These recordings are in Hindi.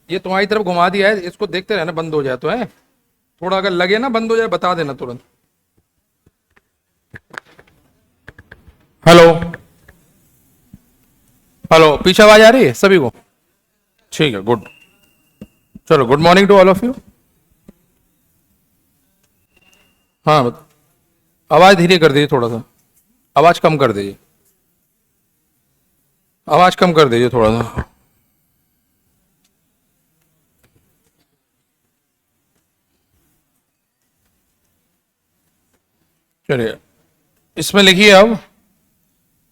ये तुम्हारी तरफ घुमा दिया है, इसको देखते रहना, बंद हो जाए तो है। थोड़ा अगर लगे ना बंद हो जाए बता देना तुरंत। हेलो। हेलो, पीछे आवाज आ रही है सभी को? ठीक है, गुड। चलो, good morning to all of you. हाँ आवाज धीरे कर दीजिए, थोड़ा सा आवाज कम कर दीजिए, आवाज कम कर दीजिए थोड़ा सा। चलिए, इसमें लिखिए अब,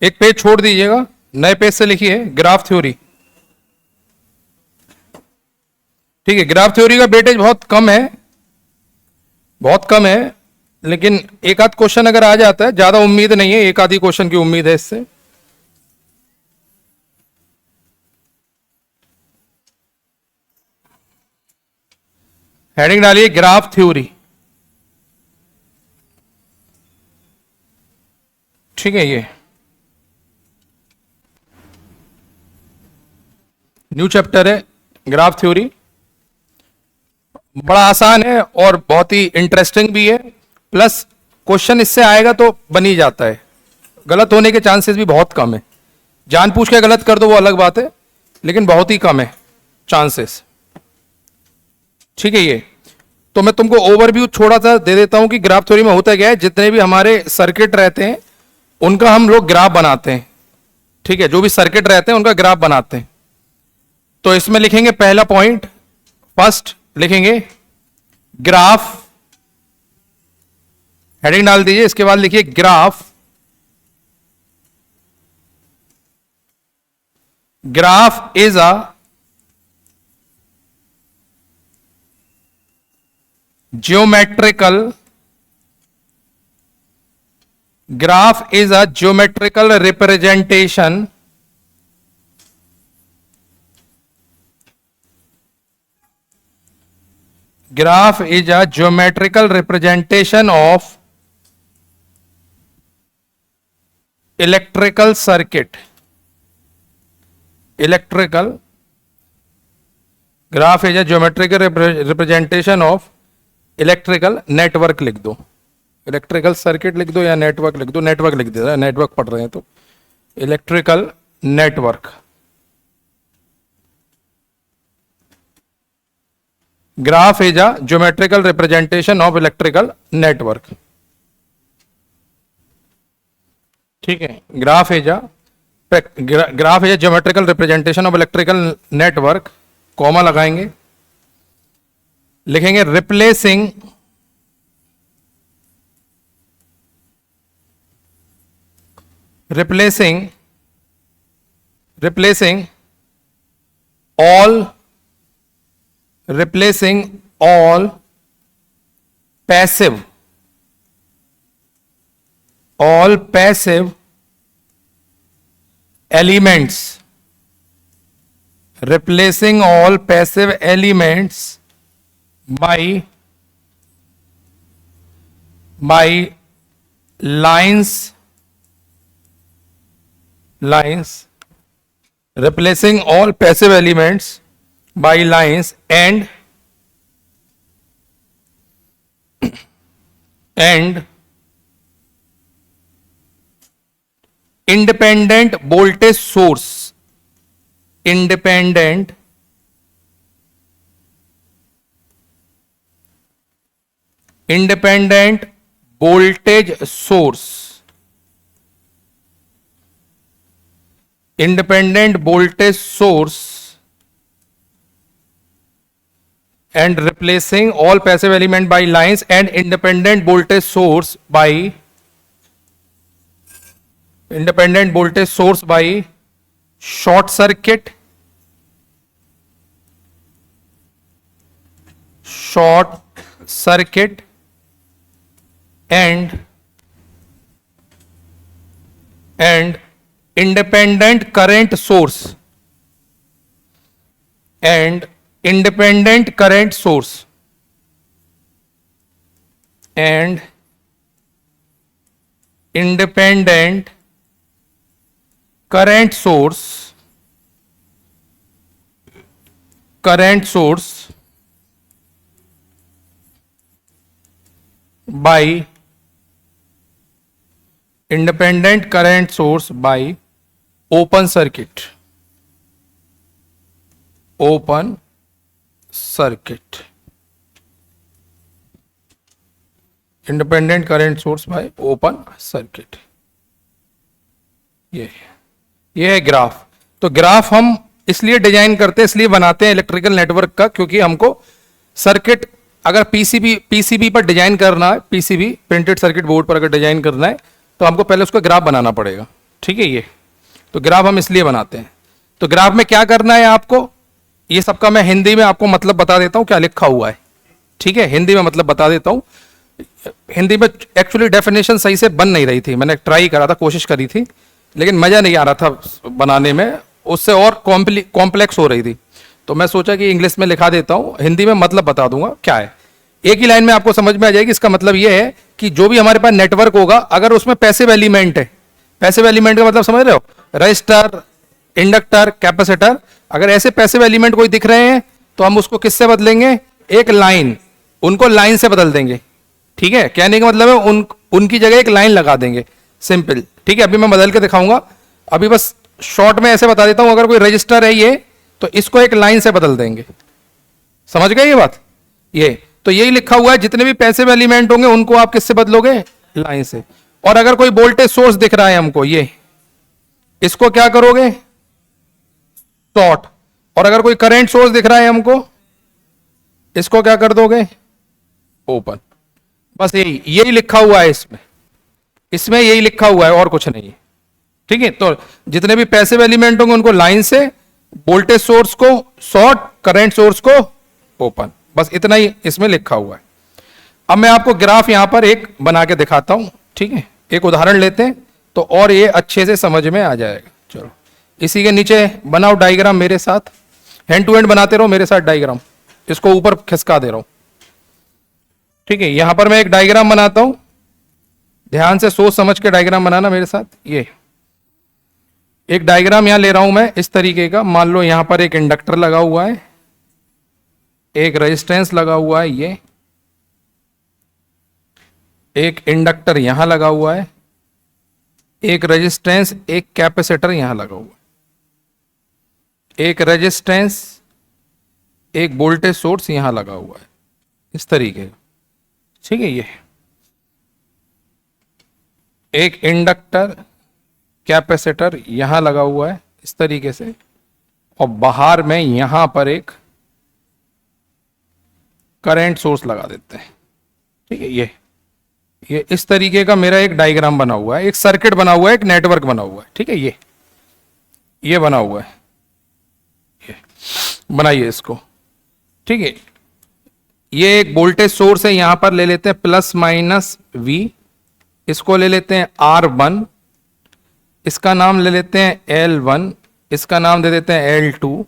एक पेज छोड़ दीजिएगा, नए पेज से लिखिए ग्राफ थ्योरी। ठीक है, ग्राफ थ्योरी का वेटेज बहुत कम है, बहुत कम है, लेकिन एक आध क्वेश्चन अगर आ जाता है, ज्यादा उम्मीद नहीं है, एक आधी क्वेश्चन की उम्मीद है इससे। हेडिंग डालिए ग्राफ थ्योरी। ठीक है, ये न्यू चैप्टर है ग्राफ थ्योरी, बड़ा आसान है और बहुत ही इंटरेस्टिंग भी है, प्लस क्वेश्चन इससे आएगा तो बन ही जाता है, गलत होने के चांसेस भी बहुत कम है। जानबूझ के गलत कर दो वो अलग बात है, लेकिन बहुत ही कम है चांसेस। ठीक है, ये तो मैं तुमको ओवरव्यू थोड़ा सा दे देता हूं कि ग्राफ थ्योरी में होता क्या है। जितने भी हमारे सर्किट रहते हैं उनका हम लोग ग्राफ बनाते हैं। ठीक है, जो भी सर्किट रहते हैं उनका ग्राफ बनाते हैं। तो इसमें लिखेंगे पहला पॉइंट, फर्स्ट लिखेंगे ग्राफ, हेडिंग डाल दीजिए, इसके बाद लिखिए graph. Graph is a geometrical, graph is a geometrical representation graph is a geometrical representation of electrical circuit, electrical graph is a geometrical representation of electrical network लिख दो, इलेक्ट्रिकल सर्किट लिख दो या नेटवर्क लिख दो, नेटवर्क लिख दो, नेटवर्क पढ़ रहे हैं तो electrical network. Graph is a geometrical representation of electrical network. ठीक है, graph is a geometrical representation of electrical network, comma लगाएंगे, लिखेंगे replacing replacing replacing all replacing all passive elements, replacing all passive elements by lines, replacing all passive elements by lines and independent voltage source, independent voltage source, independent voltage source and replacing all passive element by lines and independent voltage source by short circuit, and independent current source, and independent current source, and independent current source current source by independent current source by open circuit independent current source by open circuit। ये है ग्राफ। तो ग्राफ हम इसलिए डिजाइन करते हैं, इसलिए बनाते हैं इलेक्ट्रिकल नेटवर्क का, क्योंकि हमको सर्किट अगर पीसीबी पर डिजाइन करना है, पीसीबी प्रिंटेड सर्किट बोर्ड पर अगर डिजाइन करना है तो हमको पहले उसका ग्राफ बनाना पड़ेगा। ठीक है, ये तो ग्राफ हम इसलिए बनाते हैं। तो ग्राफ में क्या करना है आपको, ये सबका मैं हिंदी में आपको मतलब बता देता हूं क्या लिखा हुआ है। ठीक है, हिंदी में मतलब बता देता हूं। हिंदी में एक्चुअली डेफिनेशन सही से बन नहीं रही थी, मैंने ट्राई करा था, कोशिश करी थी, लेकिन मजा नहीं आ रहा था बनाने में, उससे और कॉम्प्लेक्स हो रही थी। तो मैं सोचा कि इंग्लिश में लिखा देता हूं, हिंदी में मतलब बता दूंगा क्या है। एक ही लाइन में आपको समझ में आ जाएगी। इसका मतलब यह है कि जो भी हमारे पास नेटवर्क होगा, अगर उसमें पैसिव एलिमेंट है, पैसिव एलिमेंट का मतलब समझ रहे हो, रजिस्टर, इंडक्टर, कैपेसिटर, अगर ऐसे पैसिव एलिमेंट कोई दिख रहे हैं तो हम उसको किससे बदलेंगे, एक लाइन, उनको लाइन से बदल देंगे। ठीक है, कहने का मतलब है उनकी जगह एक लाइन लगा देंगे, सिंपल। ठीक है, अभी मैं बदल के दिखाऊंगा, अभी बस शॉर्ट में ऐसे बता देता हूं। अगर कोई रजिस्टर है ये, तो इसको एक लाइन से बदल देंगे। समझ गए ये बात? ये तो यही लिखा हुआ है, जितने भी पैसिव एलिमेंट होंगे उनको आप किससे बदलोगे, लाइन से। और अगर कोई वोल्टेज सोर्स दिख रहा है हमको, ये, इसको क्या करोगे, शॉर्ट। और अगर कोई करंट सोर्स दिख रहा है हमको, इसको क्या कर दोगे, ओपन। बस यही लिखा हुआ है इसमें यही लिखा हुआ है और कुछ नहीं है। ठीक है, तो जितने भी पैसिव एलिमेंट होंगे उनको लाइन से, वोल्टेज सोर्स को शॉर्ट, करंट सोर्स को ओपन, बस इतना ही इसमें लिखा हुआ है। अब मैं आपको ग्राफ यहां पर एक बना के दिखाता हूं। ठीक है, एक उदाहरण लेते हैं तो और ये अच्छे से समझ में आ जाएगा। चलो, इसी के नीचे बनाओ डायग्राम मेरे साथ, हैंड टू हैंड बनाते रहो मेरे साथ डायग्राम, इसको ऊपर खिसका दे रहा हूं। ठीक है, यहां पर मैं एक डायग्राम बनाता हूं, ध्यान से सोच समझ के डायग्राम बनाना मेरे साथ। ये एक डायग्राम यहां ले रहा हूं मैं इस तरीके का। मान लो यहां पर एक इंडक्टर लगा हुआ है, एक रेजिस्टेंस लगा हुआ है, ये एक इंडक्टर यहां लगा हुआ है, एक रेजिस्टेंस, एक कैपेसिटर यहां लगा हुआ है, एक रेजिस्टेंस, एक वोल्टेज सोर्स यहां लगा हुआ है, इस तरीके का। ठीक है, ये एक इंडक्टर, कैपेसिटर यहां लगा हुआ है इस तरीके से, और बाहर में यहां पर एक करंट सोर्स लगा देते हैं। ठीक है, ये इस तरीके का मेरा एक डायग्राम बना हुआ है, एक सर्किट बना हुआ है, एक नेटवर्क बना हुआ है। ठीक है, ये बना हुआ है, ये बनाइए इसको। ठीक है, ये एक वोल्टेज सोर्स है, यहां पर ले लेते हैं प्लस माइनस V, इसको ले लेते हैं R1, इसका नाम ले लेते हैं L1, इसका नाम दे देते हैं L2,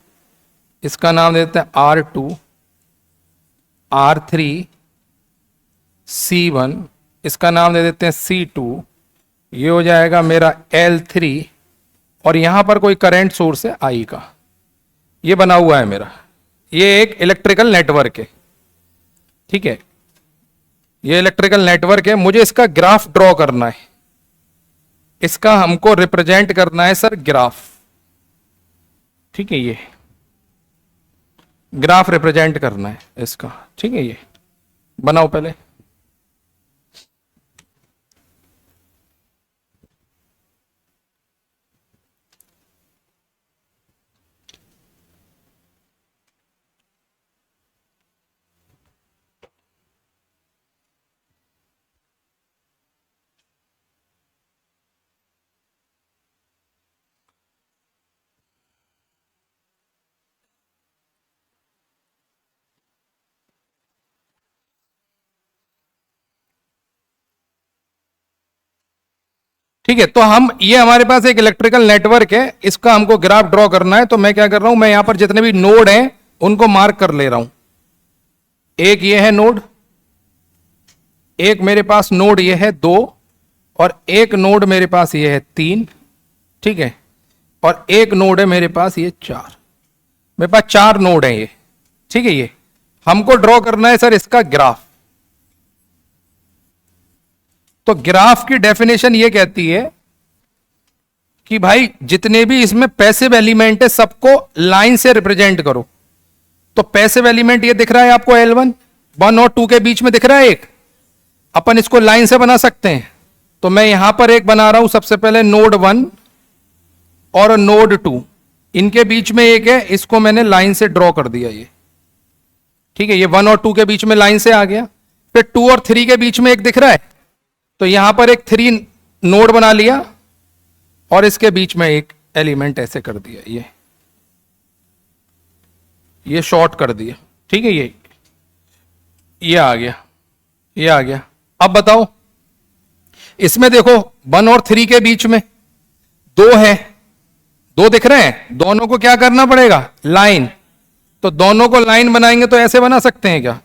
इसका नाम दे देते हैं R2, R3, C1, इसका नाम दे देते हैं C2, ये हो जाएगा मेरा L3, और यहां पर कोई करंट सोर्स है I का। ये बना हुआ है मेरा, ये एक इलेक्ट्रिकल नेटवर्क है। ठीक है, ये इलेक्ट्रिकल नेटवर्क है, मुझे इसका ग्राफ ड्रॉ करना है, इसका हमको रिप्रेजेंट करना है सर ग्राफ। ठीक है, ये ग्राफ रिप्रेजेंट करना है इसका। ठीक है, ये बनाओ पहले। ठीक है, तो हम, ये हमारे पास एक इलेक्ट्रिकल नेटवर्क है, इसका हमको ग्राफ ड्रॉ करना है। तो मैं क्या कर रहा हूं, मैं यहां पर जितने भी नोड हैं उनको मार्क कर ले रहा हूं। एक ये है नोड, एक मेरे पास नोड ये है 2, और एक नोड मेरे पास ये है 3। ठीक है, और एक नोड है मेरे पास ये 4। मेरे पास 4 नोड है ये। ठीक है, ये हमको ड्रॉ करना है सर इसका ग्राफ। तो ग्राफ की डेफिनेशन ये कहती है कि भाई जितने भी इसमें पैसिव एलिमेंट है सबको लाइन से रिप्रेजेंट करो। तो पैसिव एलिमेंट ये दिख रहा है आपको L1, 1 और 2 के बीच में दिख रहा है एक, अपन इसको लाइन से बना सकते हैं। तो मैं यहां पर एक बना रहा हूं, सबसे पहले नोड 1 और नोड 2, इनके बीच में एक है, इसको मैंने लाइन से ड्रॉ कर दिया ये, ठीक है। ये 1 और 2 के बीच में लाइन से आ गया। फिर 2 और 3 के बीच में एक दिख रहा है, तो यहां पर एक 3 नोड बना लिया और इसके बीच में एक एलिमेंट ऐसे कर दिया, ये शॉर्ट कर दिया, ठीक है। ये आ गया, ये आ गया। अब बताओ इसमें देखो 1 और 3 के बीच में 2 है, 2 दिख रहे हैं, दोनों को क्या करना पड़ेगा, लाइन। तो दोनों को लाइन बनाएंगे तो ऐसे बना सकते हैं क्या,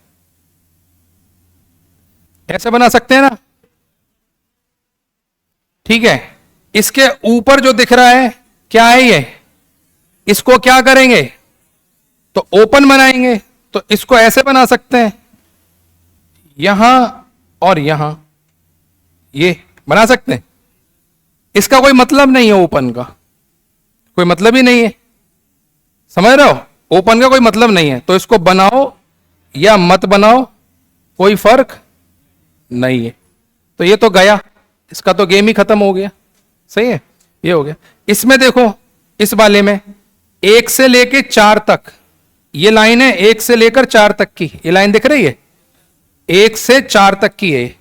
ऐसे बना सकते हैं ना, ठीक है। इसके ऊपर जो दिख रहा है क्या है, ये इसको क्या करेंगे, तो ओपन बनाएंगे। तो इसको ऐसे बना सकते हैं, यहां और यहां, ये बना सकते हैं। इसका कोई मतलब नहीं है, ओपन का कोई मतलब ही नहीं है, समझ रहे हो, ओपन का कोई मतलब नहीं है। तो इसको बनाओ या मत बनाओ कोई फर्क नहीं है। तो ये तो गया, इसका तो गेम ही खत्म हो गया, सही है, ये हो गया। इसमें देखो इस वाले में 1 से लेके 4 तक ये लाइन है, 1 से लेकर 4 तक की ये लाइन दिख रही है, 1 से 4 तक की है।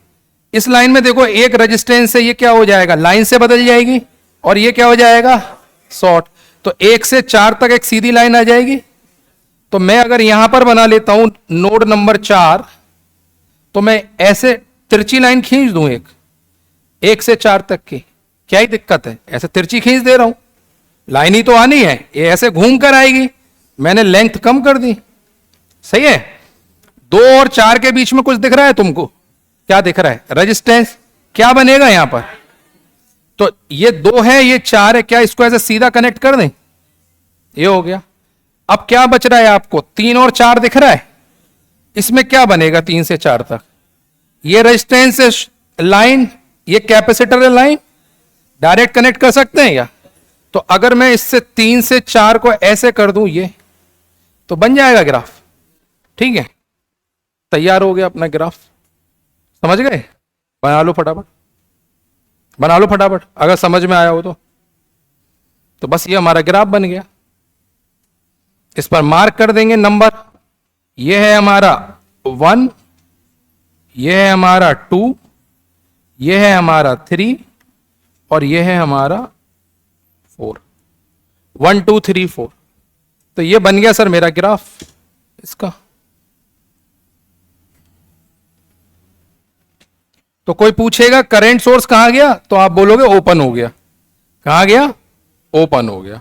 इस लाइन में देखो एक रेजिस्टेंस से ये क्या हो जाएगा, लाइन से बदल जाएगी, और ये क्या हो जाएगा, शॉर्ट। तो 1 से 4 तक एक सीधी लाइन आ जाएगी। तो मैं अगर यहां पर बना लेता हूं नोड नंबर 4, तो मैं ऐसे तिरछी लाइन खींच दूं एक, 1 से 4 तक की, क्या ही दिक्कत है, ऐसे तिरछी खींच दे रहा हूं, लाइन ही तो आनी है, ये ऐसे घूम कर आएगी, मैंने लेंथ कम कर दी, सही है। 2 और 4 के बीच में कुछ दिख रहा है तुमको, क्या दिख रहा है, रेजिस्टेंस, क्या बनेगा यहां पर, तो ये 2 है ये 4 है, क्या इसको ऐसे सीधा कनेक्ट कर दें, ये हो गया। अब क्या बच रहा है आपको, 3 और 4 दिख रहा है, इसमें क्या बनेगा 3 से 4 तक, ये रेजिस्टेंस है लाइन, ये कैपेसिटर है लाइन, डायरेक्ट कनेक्ट कर सकते हैं क्या। तो अगर मैं इससे 3 से 4 को ऐसे कर दूं, ये तो बन जाएगा ग्राफ, ठीक है, तैयार हो गया अपना ग्राफ, समझ गए, बना लो फटाफट, बना लो फटाफट, अगर समझ में आया हो तो बस ये हमारा ग्राफ बन गया। इस पर मार्क कर देंगे नंबर, ये है हमारा 1, ये है हमारा 2, ये है हमारा 3 और ये है हमारा 4, 1 2 3 4। तो ये बन गया सर मेरा ग्राफ इसका। तो कोई पूछेगा करंट सोर्स कहां गया, तो आप बोलोगे ओपन हो गया, कहां गया, ओपन हो गया।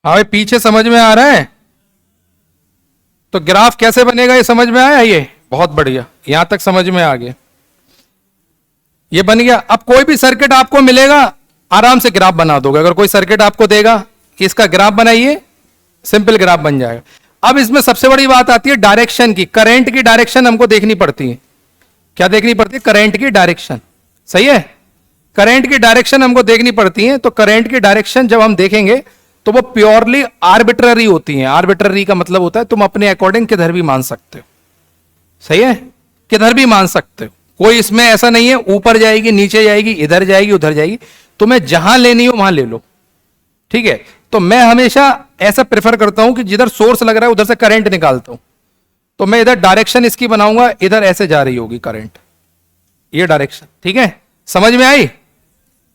हाँ भाई, पीछे समझ में आ रहा है, तो ग्राफ कैसे बनेगा ये समझ में आया, ये बहुत बढ़िया, यहां तक समझ में आ गया, ये बन गया। अब कोई भी सर्किट आपको मिलेगा आराम से ग्राफ बना दोगे, अगर कोई सर्किट आपको देगा कि इसका ग्राफ बनाइए, सिंपल ग्राफ बन जाएगा। अब इसमें सबसे बड़ी बात आती है डायरेक्शन की, करंट की डायरेक्शन हमको देखनी पड़ती है, क्या देखनी पड़ती है, करंट की डायरेक्शन, सही है, करंट की डायरेक्शन हमको देखनी पड़ती है। तो करंट की डायरेक्शन जब हम देखेंगे तो वो प्योरली आर्बिट्ररी होती हैं। आर्बिट्ररी का मतलब होता है तुम अपने अकॉर्डिंग किधर भी मान सकते हो, सही है, किधर भी मान सकते हो, कोई इसमें ऐसा नहीं है ऊपर जाएगी नीचे जाएगी इधर जाएगी उधर जाएगी, तुम्हें जहां लेनी हो वहां ले लो, ठीक है। तो मैं हमेशा ऐसा प्रेफर करता हूं कि जिधर सोर्स लग रहा है उधर से करंट निकालता हूं, तो मैं इधर डायरेक्शन इसकी बनाऊंगा, इधर ऐसे जा रही होगी करंट, ये डायरेक्शन, ठीक है, समझ में आई।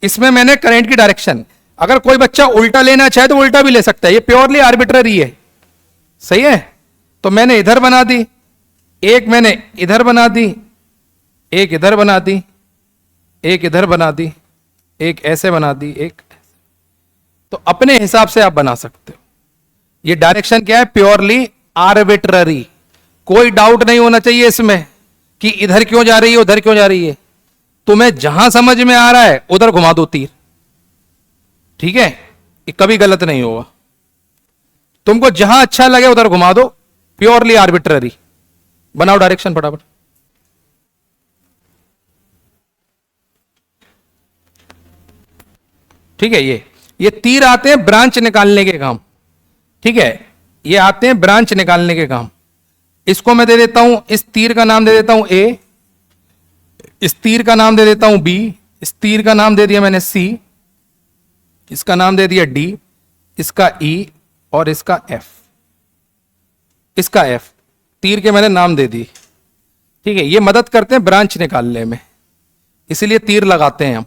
इसमें मैंने करंट की डायरेक्शन, अगर कोई बच्चा उल्टा लेना चाहे तो उल्टा भी ले सकता है, ये प्योरली आर्बिट्ररी है, सही है। तो मैंने इधर बना दी, एक मैंने इधर बना दी, एक इधर बना दी, एक इधर बना दी, एक ऐसे बना दी, एक, तो अपने हिसाब से आप बना सकते हो। ये डायरेक्शन क्या है, प्योरली आर्बिट्ररी। कोई डाउट नहीं होना चाहिए इसमें कि इधर क्यों जा रही है उधर क्यों जा रही है, तुम्हें जहां समझ में आ रहा है उधर घुमा दो तीर, ठीक है, ये कभी गलत नहीं होगा। तुमको जहां अच्छा लगे उधर घुमा दो, प्योरली आर्बिट्ररी। बनाओ डायरेक्शन फटाफट। ठीक है, ये तीर आते हैं ब्रांच निकालने के काम, ठीक है, ये आते हैं ब्रांच निकालने के काम। इसको मैं दे देता हूं, इस तीर का नाम दे देता हूं ए, इस तीर का नाम दे देता हूं बी, इस तीर का नाम दे दिया मैंने सी, इसका नाम दे दिया डी, इसका ई और इसका एफ, इसका एफ, तीर के मैंने नाम दे दी, ठीक है। ये मदद करते हैं ब्रांच निकालने में, इसीलिए तीर लगाते हैं हम।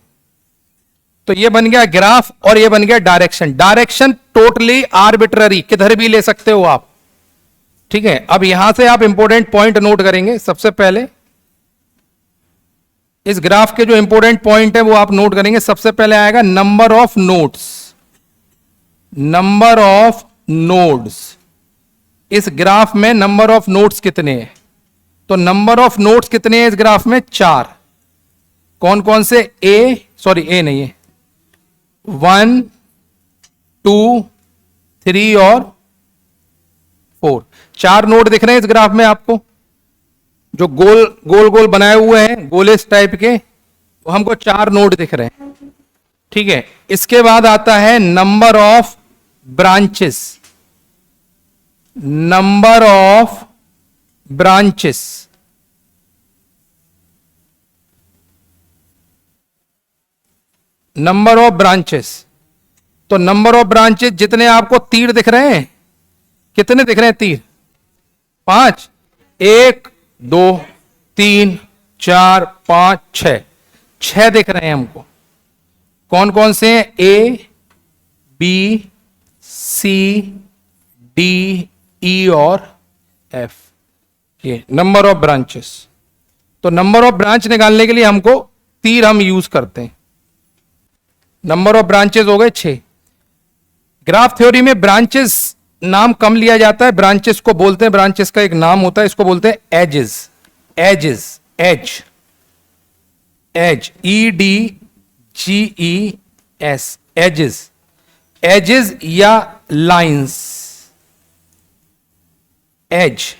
तो ये बन गया ग्राफ और ये बन गया डायरेक्शन। डायरेक्शन टोटली आर्बिट्ररी, किधर भी ले सकते हो आप, ठीक है। अब यहां से आप इंपॉर्टेंट पॉइंट नोट करेंगे। सबसे पहले इस ग्राफ के जो इंपॉर्टेंट पॉइंट है वो आप नोट करेंगे। सबसे पहले आएगा number of nodes, number of nodes. इस ग्राफ में नंबर ऑफ नोड्स कितने हैं, तो नंबर ऑफ नोड्स कितने हैं इस ग्राफ में, 4। कौन कौन से, ए नहीं है, 1 2 3 और 4, 4 नोड दिख रहे हैं इस ग्राफ में आपको, जो गोल गोल गोल बनाए हुए हैं, गोलेस टाइप के, वो हमको 4 नोड दिख रहे हैं, ठीक है। इसके बाद आता है number of branches, number of branches, number of branches. तो नंबर ऑफ ब्रांचेस जितने आपको तीर दिख रहे हैं, कितने दिख रहे हैं तीर, 5, 1 2 3 4 5 6 दिख रहे हैं हमको। कौन कौन से हैं, A B C D E और एफ, ये नंबर ऑफ ब्रांचेस। तो नंबर ऑफ ब्रांच निकालने के लिए हमको तीर हम यूज करते हैं। नंबर ऑफ ब्रांचेस हो गए 6। ग्राफ थ्योरी में ब्रांचेस नाम कम लिया जाता है, ब्रांचेस को बोलते हैं, ब्रांचेस का एक नाम होता है, इसको बोलते हैं edges, edges, edge, edge, E D G E S, edges, edges या लाइंस, एज।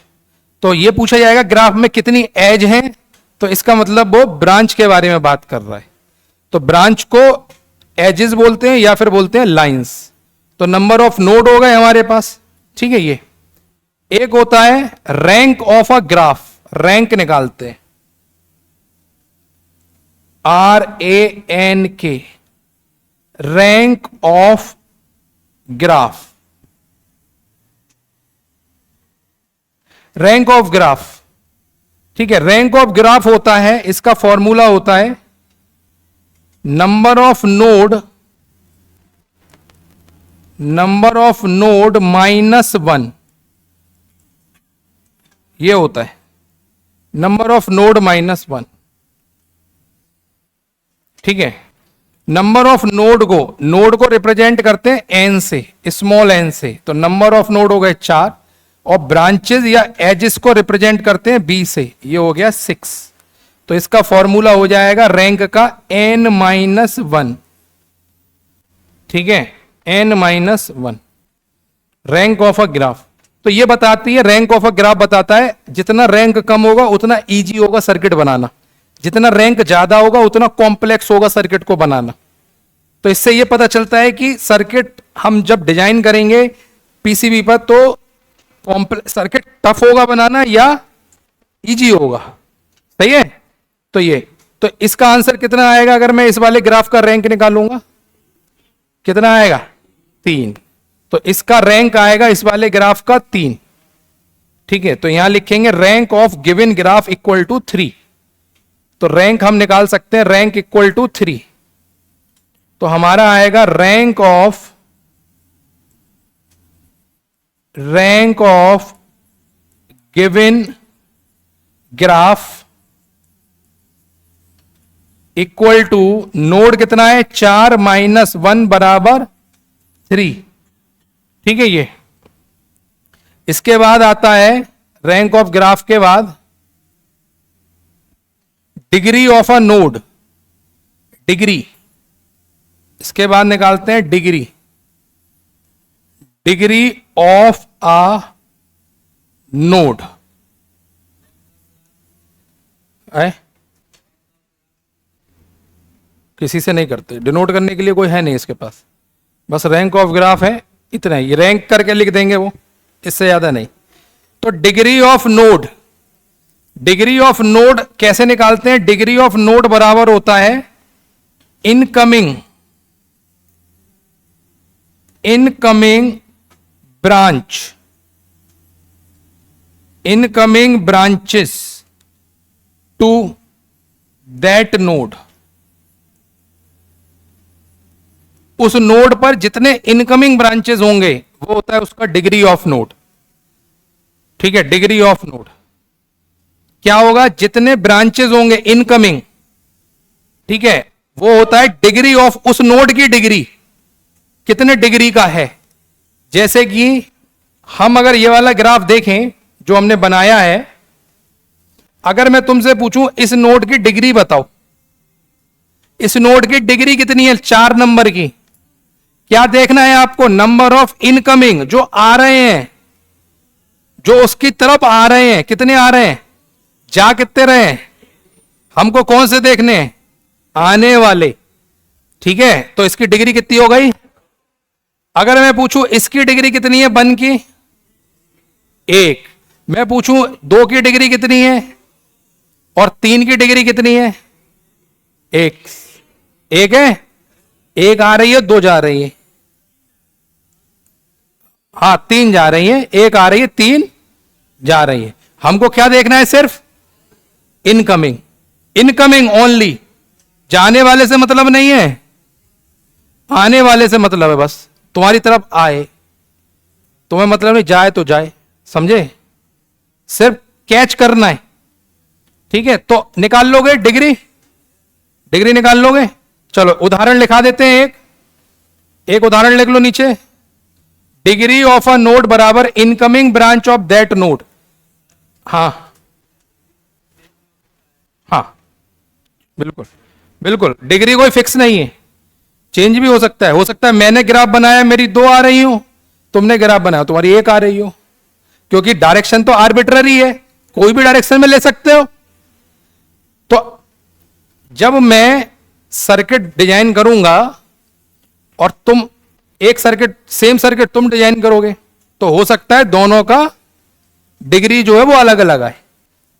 तो ये पूछा जाएगा ग्राफ में कितनी एज हैं, तो इसका मतलब वो ब्रांच के बारे में बात कर रहा है। तो ब्रांच को एजेस बोलते हैं या फिर बोलते हैं लाइंस। तो नंबर ऑफ नोड हो गए हमारे पास, ठीक है। ये एक होता है rank of a graph, rank निकालते हैं, RANK, rank of graph, rank of graph, ठीक है। रैंक ऑफ ग्राफ होता है, इसका फॉर्मूला होता है number of node, number of node -1, ये होता है नंबर ऑफ नोड -1, ठीक है। नंबर ऑफ नोड को रिप्रेजेंट करते हैं एन से, स्मॉल एन से, तो नंबर ऑफ नोड हो गए 4, और ब्रांचेस या एजेस को रिप्रेजेंट करते हैं बी से, ये हो गया 6। तो इसका फॉर्मूला हो जाएगा रैंक का n-1, ठीक है, n-1, rank of a graph. तो ये बताती है, रैंक ऑफ अ ग्राफ बताता है जितना रैंक कम होगा उतना इजी होगा सर्किट बनाना, जितना रैंक ज्यादा होगा उतना कॉम्प्लेक्स होगा सर्किट को बनाना। तो इससे ये पता चलता है कि सर्किट हम जब डिजाइन करेंगे पीसीबी पर, तो सर्किट टफ होगा बनाना या इजी होगा, सही है। तो ये, तो इसका आंसर कितना आएगा अगर मैं इस वाले ग्राफ का रैंक निकालूंगा, कितना आएगा, 3। तो इसका रैंक आएगा इस वाले ग्राफ का 3, ठीक है। तो यहां लिखेंगे rank of given graph equal to 3। तो रैंक हम निकाल सकते हैं, रैंक इक्वल टू 3। तो हमारा आएगा rank of given graph equal to node कितना है 4 माइनस 1 बराबर 3। ठीक है, ये इसके बाद आता है रैंक ऑफ ग्राफ के बाद degree of a node, degree, इसके बाद निकालते हैं डिग्री ऑफ अ नोड है, किसी से नहीं करते, डिनोट करने के लिए कोई है नहीं इसके पास, बस रैंक ऑफ ग्राफ है, इतना ही रैंक करके लिख देंगे वो, इससे ज्यादा नहीं। तो डिग्री ऑफ नोड कैसे निकालते हैं? डिग्री ऑफ नोड बराबर होता है incoming branches to that node. उस नोड पर जितने इनकमिंग ब्रांचेस होंगे वो होता है उसका डिग्री ऑफ नोड। ठीक है, डिग्री ऑफ नोड क्या होगा? जितने ब्रांचेस होंगे इनकमिंग, ठीक है, वो होता है डिग्री ऑफ उस नोड की डिग्री, कितने डिग्री का है। जैसे कि हम अगर ये वाला ग्राफ देखें जो हमने बनाया है, अगर मैं तुमसे पूछूं इस नोड की डिग्री बताओ, इस नोड की डिग्री कितनी है 4 नंबर की, क्या देखना है आपको? नंबर ऑफ इनकमिंग जो आ रहे हैं, जो उसकी तरफ आ रहे हैं, कितने आ रहे हैं, जा कितने रहे हैं, हमको कौन से देखने हैं? आने वाले। ठीक है, तो इसकी डिग्री कितनी हो गई? अगर मैं पूछूं इसकी डिग्री कितनी है 1 की, 1, मैं पूछूं 2 की डिग्री कितनी है और 3 की डिग्री कितनी है? 1 है, 1 आ रही है, 2 जा रही है, हाँ 3 जा रही है, 1 आ रही है, 3 जा रही है। हमको क्या देखना है? सिर्फ इनकमिंग ओनली, जाने वाले से मतलब नहीं है, आने वाले से मतलब है, बस तुम्हारी तरफ आए, तुम्हें मतलब नहीं जाए तो जाए, समझे? सिर्फ कैच करना है। ठीक है, तो निकाल लोगे डिग्री निकाल लोगे। चलो उदाहरण लिखा देते हैं, एक उदाहरण लिख लो नीचे। डिग्री ऑफ अ नोड बराबर incoming branch of that node. हाँ बिल्कुल डिग्री कोई फिक्स नहीं है, चेंज भी हो सकता है मैंने ग्राफ बनाया मेरी 2 आ रही हो, तुमने ग्राफ बनाया तुम्हारी 1 आ रही हो, क्योंकि डायरेक्शन तो आर्बिट्ररी है, कोई भी डायरेक्शन में ले सकते हो। तो जब मैं सर्किट डिजाइन करूंगा और तुम सेम सर्किट तुम डिजाइन करोगे, तो हो सकता है दोनों का डिग्री जो है वो अलग अलग आए।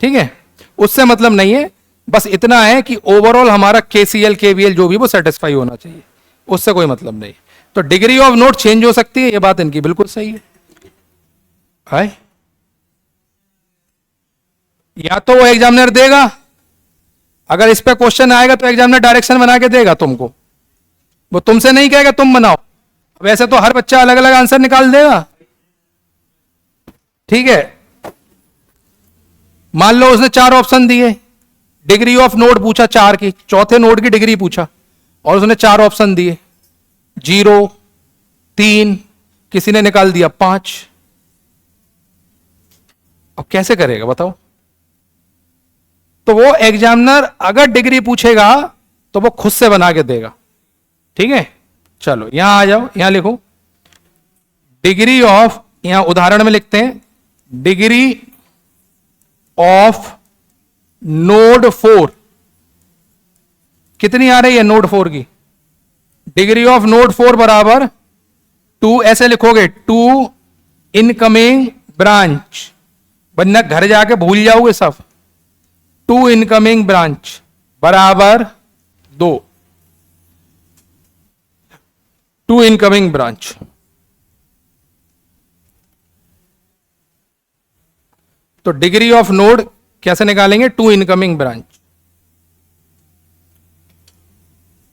ठीक है, उससे मतलब नहीं है, बस इतना है कि ओवरऑल हमारा केसीएल केवीएल जो भी वो सेटिस्फाई होना चाहिए, उससे कोई मतलब नहीं। तो डिग्री ऑफ नोड चेंज हो सकती है, ये बात इनकी बिल्कुल सही है। या तो वो एग्जामिनर देगा, अगर इस पे क्वेश्चन आएगा तो एग्जामिनर डायरेक्शन बना के देगा तुमको, वो तुमसे नहीं कहेगा तुम बनाओ, वैसे तो हर बच्चा अलग अलग आंसर निकाल देगा। ठीक है, मान लो उसने 4 ऑप्शन दिए, डिग्री ऑफ नोड पूछा 4 की, चौथे नोड की डिग्री पूछा और उसने 4 ऑप्शन दिए, 0, 3, किसी ने निकाल दिया 5। अब कैसे करेगा बताओ? तो वो एग्जामिनर अगर डिग्री पूछेगा तो वो खुद से बना के देगा। ठीक है, चलो यहां आ जाओ, यहां लिखो डिग्री ऑफ, यहां उदाहरण में लिखते हैं डिग्री ऑफ नोड 4 कितनी आ रही है? नोड 4 की डिग्री ऑफ नोड 4 बराबर 2, ऐसे लिखोगे 2 इनकमिंग ब्रांच, वरना घर जाके भूल जाओगे सब। 2 इनकमिंग ब्रांच बराबर 2 इनकमिंग ब्रांच। तो डिग्री ऑफ नोड कैसे निकालेंगे? 2 इनकमिंग ब्रांच।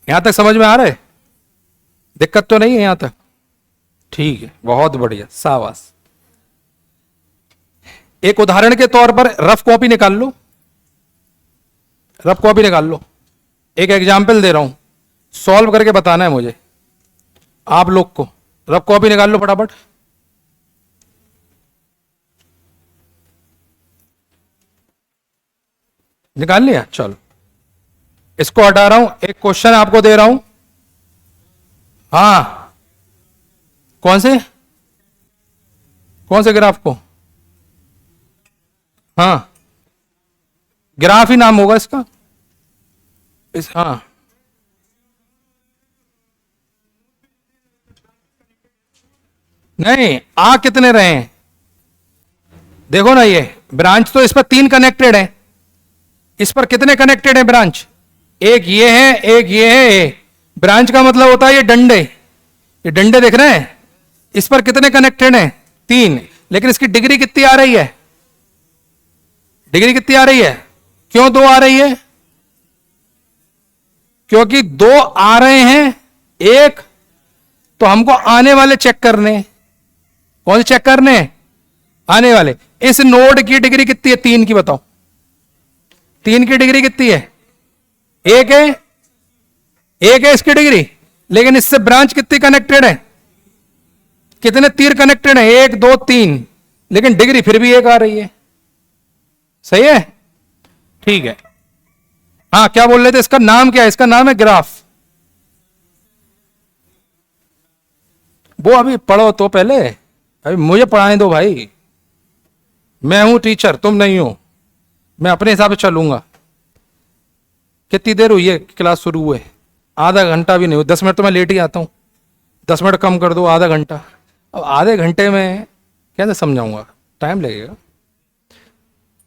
यहां तक समझ में आ रहा है? दिक्कत तो नहीं है यहां तक? ठीक है, बहुत बढ़िया, शाबाश। एक उदाहरण के तौर पर रफ कॉपी निकाल लो, रफ कॉपी निकाल लो। एक एग्जाम्पल दे रहा हूं, सॉल्व करके बताना है मुझे आप लोग को। रफ कॉपी निकाल लो फटाफट। निकाल लिया? चलो, इसको हटा रहा हूं, एक क्वेश्चन आपको दे रहा हूं। हाँ, कौन से ग्राफ को? हाँ, ग्राफ ही नाम होगा इसका। हाँ, नहीं, आ कितने रहे हैं देखो ना, ये ब्रांच तो इस पर 3 कनेक्टेड है। इस पर कितने कनेक्टेड है ब्रांच? एक ये है, एक ये है। ब्रांच का मतलब होता है ये डंडे, ये डंडे देख रहे हैं, इस पर कितने कनेक्टेड हैं? 3। लेकिन इसकी डिग्री कितनी आ रही है? डिग्री कितनी आ रही है? क्यों 2 आ रही है? क्योंकि 2 आ रहे हैं, एक तो हमको आने वाले चेक करने। कौन से चेक करने? आने वाले। इस नोड की डिग्री कितनी है? 3 की बताओ। 3 की डिग्री कितनी है? 1 है, 1 है इसकी डिग्री। लेकिन इससे ब्रांच कितनी कनेक्टेड है? कितने तीर कनेक्टेड है? 1 2 3। लेकिन डिग्री फिर भी 1 आ रही है। सही है? ठीक है। हाँ, क्या बोल रहे थे? इसका नाम क्या है? इसका नाम है ग्राफ। वो अभी पढ़ो तो पहले, अभी मुझे पढ़ाने दो भाई। मैं हूं टीचर, तुम नहीं हो। मैं अपने हिसाब से चलूंगा। कितनी देर हुई है क्लास शुरू हुए? आधा घंटा भी नहीं हुआ। 10 मिनट तो मैं लेट ही आता हूं। 10 मिनट कम कर दो, आधा घंटा। अब आधे घंटे में कैसे समझाऊंगा? टाइम लगेगा।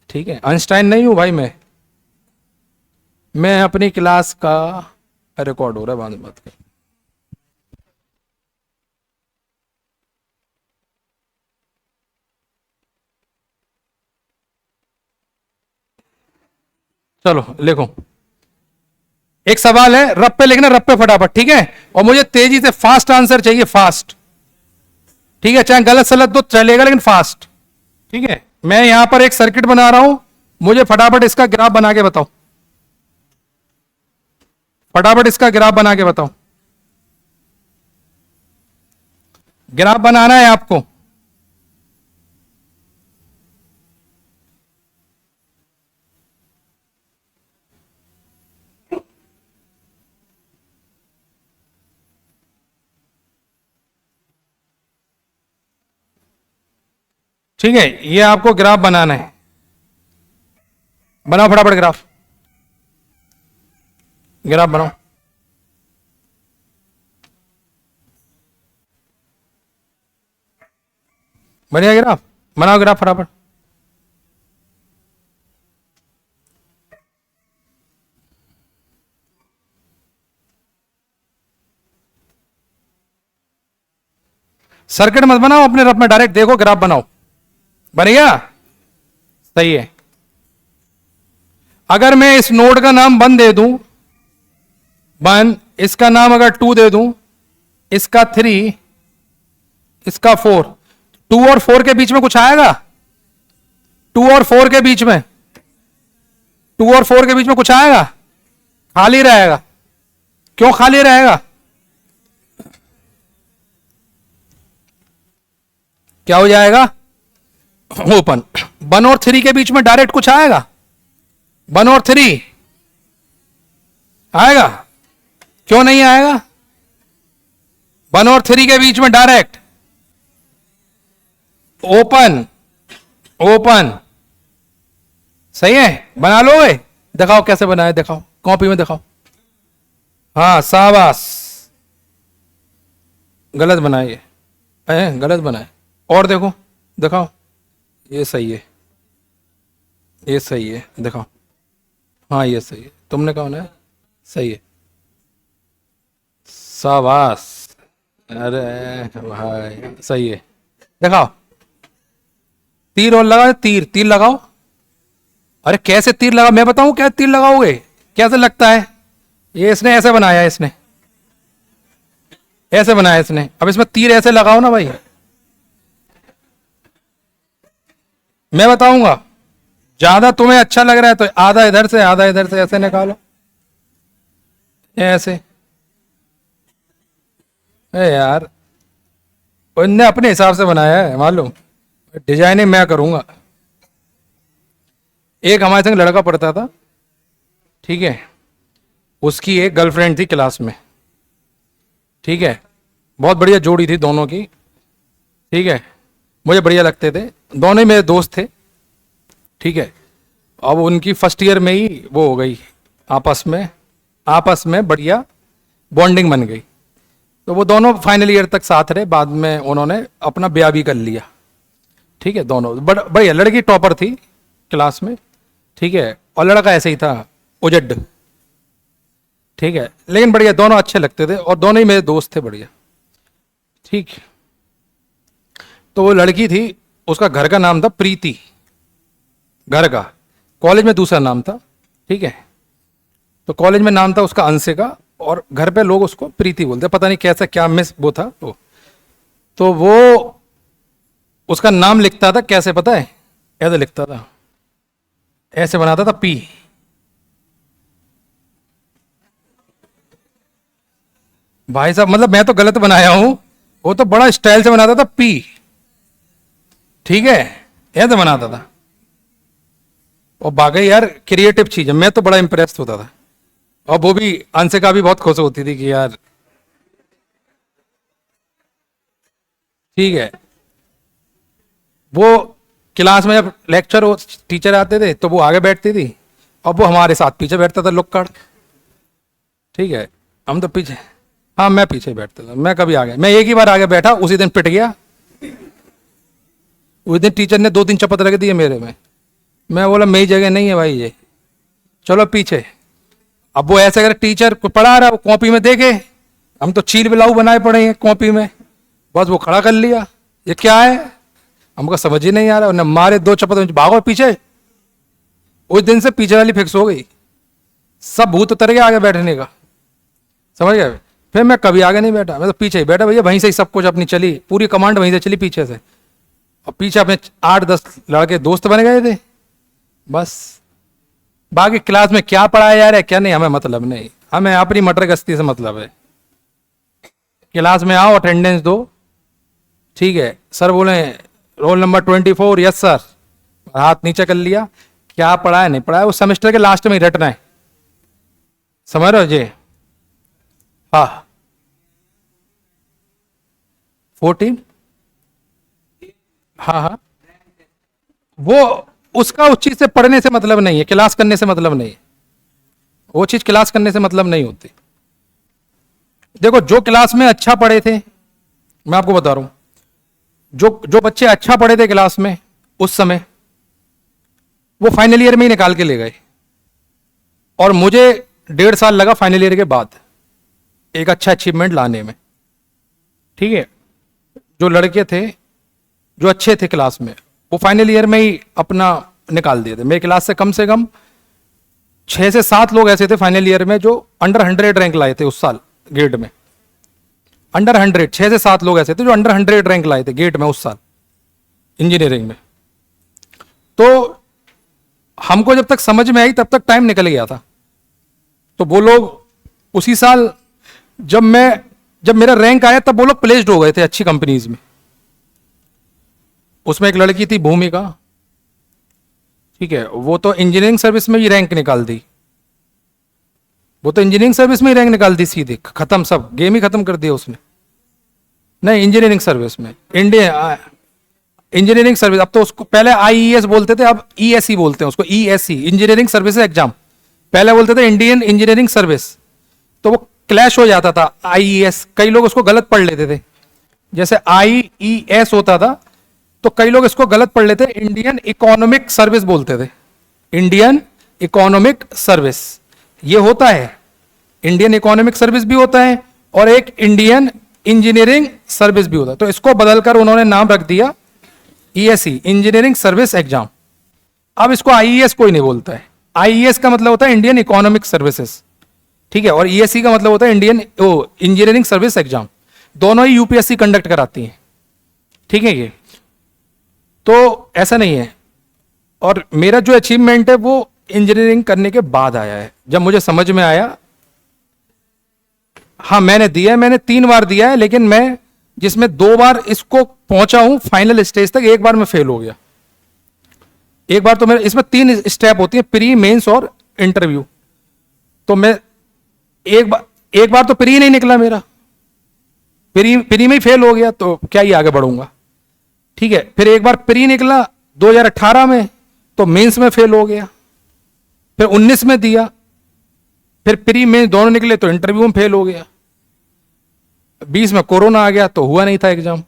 ठीक है, आइंस्टाइन नहीं हूं भाई मैं अपनी क्लास का रिकॉर्ड हो रहा है, बाद में बात कर। चलो लिखो। एक सवाल है, रब पे लिखना, रब पे फटाफट, ठीक है? और मुझे तेजी से फास्ट आंसर चाहिए, फास्ट। ठीक है, चाहे गलत सलत तो चलेगा, लेकिन फास्ट। ठीक है, मैं यहां पर एक सर्किट बना रहा हूं, मुझे फटाफट इसका ग्राफ बना के बताओ। फटाफट इसका ग्राफ बना के बताओ। ग्राफ बनाना है आपको। ठीक है, ये आपको ग्राफ बनाना है। बनाओ फटाफट ग्राफ, ग्राफ बनाओ। बढ़िया, ग्राफ बनाओ, ग्राफ फटाफट। सर्किट मत बनाओ, अपने रफ में डायरेक्ट देखो, ग्राफ बनाओ। बनेगा? सही है। अगर मैं इस नोड का नाम 1 दे दूं, 1, इसका नाम अगर 2 दे दूं, इसका 3, इसका 4, 2 और 4 के बीच में कुछ आएगा? 2 और 4 के बीच में, 2 और 4 के बीच में कुछ आएगा? खाली रहेगा। क्यों खाली रहेगा? क्या हो जाएगा? ओपन। 1 और 3 के बीच में डायरेक्ट कुछ आएगा? 1 और 3 आएगा? क्यों नहीं आएगा? 1 और 3 के बीच में डायरेक्ट ओपन, ओपन। सही है? बना लोगे? दिखाओ कैसे बनाए, दिखाओ कॉपी में दिखाओ। हाँ, शाबाश। गलत बनाए, गलत बनाए। और देखो, दिखाओ। ये सही है, ये सही है, दिखाओ। हाँ, ये सही है, तुमने कहा ना सही है। शाबाश। अरे भाई, सही है। दिखाओ, तीर और लगा, तीर, तीर लगाओ। अरे कैसे तीर लगा? मैं बताऊं क्या तीर लगाओगे? कैसे लगता है? ये इसने ऐसे बनाया है, ऐसे बनाया इसने। अब इसमें तीर ऐसे लगाओ ना भाई, मैं बताऊंगा। ज्यादा तुम्हें अच्छा लग रहा है तो आधा इधर से आधा इधर से ऐसे निकालो, ऐसे। ए यार, उनने अपने हिसाब से बनाया है मालूम, डिजाइनिंग मैं करूंगा। एक हमारे संग लड़का पढ़ता था, ठीक है, उसकी एक गर्लफ्रेंड थी क्लास में, ठीक है, बहुत बढ़िया जोड़ी थी दोनों की, ठीक है, मुझे बढ़िया लगते थे, दोनों ही मेरे दोस्त थे, ठीक है। अब उनकी फर्स्ट ईयर में ही वो हो गई, आपस में बढ़िया बॉन्डिंग बन गई। तो वो दोनों फाइनल ईयर तक साथ रहे, बाद में उन्होंने अपना ब्याह भी कर लिया, ठीक है। दोनों बढ़िया, लड़की टॉपर थी क्लास में, ठीक है, और लड़का ऐसे ही था, उजड, ठीक है, लेकिन बढ़िया, दोनों अच्छे लगते थे और दोनों ही मेरे दोस्त थे, बढ़िया, ठीक। तो वो लड़की थी, उसका घर का नाम था प्रीति, घर का, कॉलेज में दूसरा नाम था, ठीक है। तो कॉलेज में नाम था उसका अंशिका, और घर पे लोग उसको प्रीति बोलते, पता नहीं कैसा क्या मिस वो था। तो वो उसका नाम लिखता था कैसे पता है, ऐसे लिखता था, ऐसे बनाता था पी, भाई साहब, मतलब मैं तो गलत बनाया हूं, वो तो बड़ा स्टाइल से बनाता था पी, ठीक है, ऐसे बनाता था। और बाकी यार क्रिएटिव चीज है, मैं तो बड़ा इंप्रेस होता था। और वो भी अंशिका भी बहुत खुश होती थी कि यार, ठीक है। वो क्लास में जब लेक्चर टीचर आते थे तो वो आगे बैठती थी, और वो हमारे साथ पीछे बैठता था लुक्कड़, ठीक है, हम तो पीछे, हाँ मैं पीछे बैठता था, मैं कभी आगे, मैं एक ही बार आगे बैठा, उसी दिन पिट गया। उस दिन टीचर ने 2-3 चपत रख दिए मेरे में, मैं बोला मेरी जगह नहीं है भाई ये, चलो पीछे। अब वो ऐसे अगर टीचर को पढ़ा रहा, वो कॉपी में देखे, हम तो चील बिलाऊ बनाए पड़े हैं कॉपी में, बस वो खड़ा कर लिया, ये क्या है, हमको समझ ही नहीं आ रहा, उन्हें मारे 2 चपत, भागो पीछे। उस दिन से पीछे वाली फिक्स हो गई, सब भूत उतर गया आगे बैठने का, समझ गए। फिर मैं कभी आगे नहीं बैठा, मैं तो पीछे ही बैठा भैया, वहीं से ही सब कुछ अपनी चली, पूरी कमांड वहीं से चली पीछे से। और पीछे अपने 8-10 लड़के दोस्त बन गए थे, बस। बाकी क्लास में क्या पढ़ाया जा रहा है क्या नहीं, हमें मतलब नहीं, हमें अपनी मटर गश्ती से मतलब है। क्लास में आओ, अटेंडेंस दो, ठीक है, सर बोले रोल नंबर 24, यस सर, हाथ नीचे कर लिया, क्या पढ़ाया नहीं पढ़ाया वो सेमेस्टर के लास्ट में ही रटना है, समझ रहे हो जी। हाँ 14, हाँ हाँ, वो उसका उस चीज से पढ़ने से मतलब नहीं है, क्लास करने से मतलब नहीं है, वो चीज क्लास करने से मतलब नहीं होती। देखो जो क्लास में अच्छा पढ़े थे, मैं आपको बता रहा हूं, जो जो बच्चे अच्छा पढ़े थे क्लास में उस समय, वो फाइनल ईयर में ही निकाल के ले गए, और मुझे 1.5 साल लगा फाइनल ईयर के बाद एक अच्छा अचीवमेंट लाने में, ठीक है। जो लड़के थे जो अच्छे थे क्लास में, वो फाइनल ईयर में ही अपना निकाल दिए थे। मेरी क्लास से कम 6 से 7 लोग ऐसे थे फाइनल ईयर में जो अंडर 100 रैंक लाए थे उस साल गेट में, अंडर 100, 6 से 7 लोग ऐसे थे जो अंडर 100 रैंक लाए थे गेट में उस साल इंजीनियरिंग में। तो हमको जब तक समझ में आई तब तक टाइम निकल गया था। तो वो लोग उसी साल जब मेरा रैंक आया तब वो लोग प्लेस्ड हो गए थे अच्छी कंपनीज में। उसमें एक लड़की थी भूमिका, ठीक है, वो तो इंजीनियरिंग सर्विस में ही रैंक निकाल दी, वो तो इंजीनियरिंग सर्विस में ही रैंक निकाल दी सीधे, खत्म, सब गेम ही खत्म कर दिया उसने। नहीं इंजीनियरिंग सर्विस में, इंडिया इंजीनियरिंग सर्विस, अब तो उसको पहले आईईएस बोलते थे, अब ईएसई बोलते हैं उसको, ईएसई इंजीनियरिंग सर्विस एग्जाम, पहले बोलते थे इंडियन इंजीनियरिंग सर्विस। तो वो क्लैश हो जाता था आईईएस, कई लोग उसको गलत पढ़ लेते थे, जैसे आईईएस होता था तो कई लोग इसको गलत पढ़ लेते, इंडियन इकोनॉमिक सर्विस बोलते थे, इंडियन इकोनॉमिक सर्विस ये होता है, इंडियन इकोनॉमिक सर्विस भी होता है और एक इंडियन इंजीनियरिंग सर्विस भी होता है। तो इसको बदलकर उन्होंने नाम रख दिया ईएसई इंजीनियरिंग सर्विस एग्जाम। अब इसको आईईएस कोई नहीं बोलता है, आईईएस का मतलब होता है इंडियन इकोनॉमिक सर्विसेज, ठीक है, और ईएसई का मतलब होता है इंडियन इंजीनियरिंग सर्विस एग्जाम। दोनों ही यूपीएससी कंडक्ट कराती हैं, ठीक है। ये तो ऐसा नहीं है। और मेरा जो अचीवमेंट है वो इंजीनियरिंग करने के बाद आया है, जब मुझे समझ में आया। हाँ मैंने दिया है, मैंने 3 बार दिया है, लेकिन मैं जिसमें 2 बार इसको पहुंचा हूं फाइनल स्टेज तक, 1 बार मैं फेल हो गया। 1 बार तो मेरे इसमें 3 स्टेप होती है, प्री, मेंस और इंटरव्यू। तो मैं एक बार तो प्री नहीं निकला मेरा, प्री में ही फेल हो गया, तो क्या ही आगे बढ़ूंगा, ठीक है। फिर एक बार प्री निकला 2018 में, तो मेंस में फेल हो गया। फिर 19 में दिया, फिर प्री मेंस दोनों निकले तो इंटरव्यू में फेल हो गया। 20 में कोरोना आ गया तो हुआ नहीं था एग्जाम,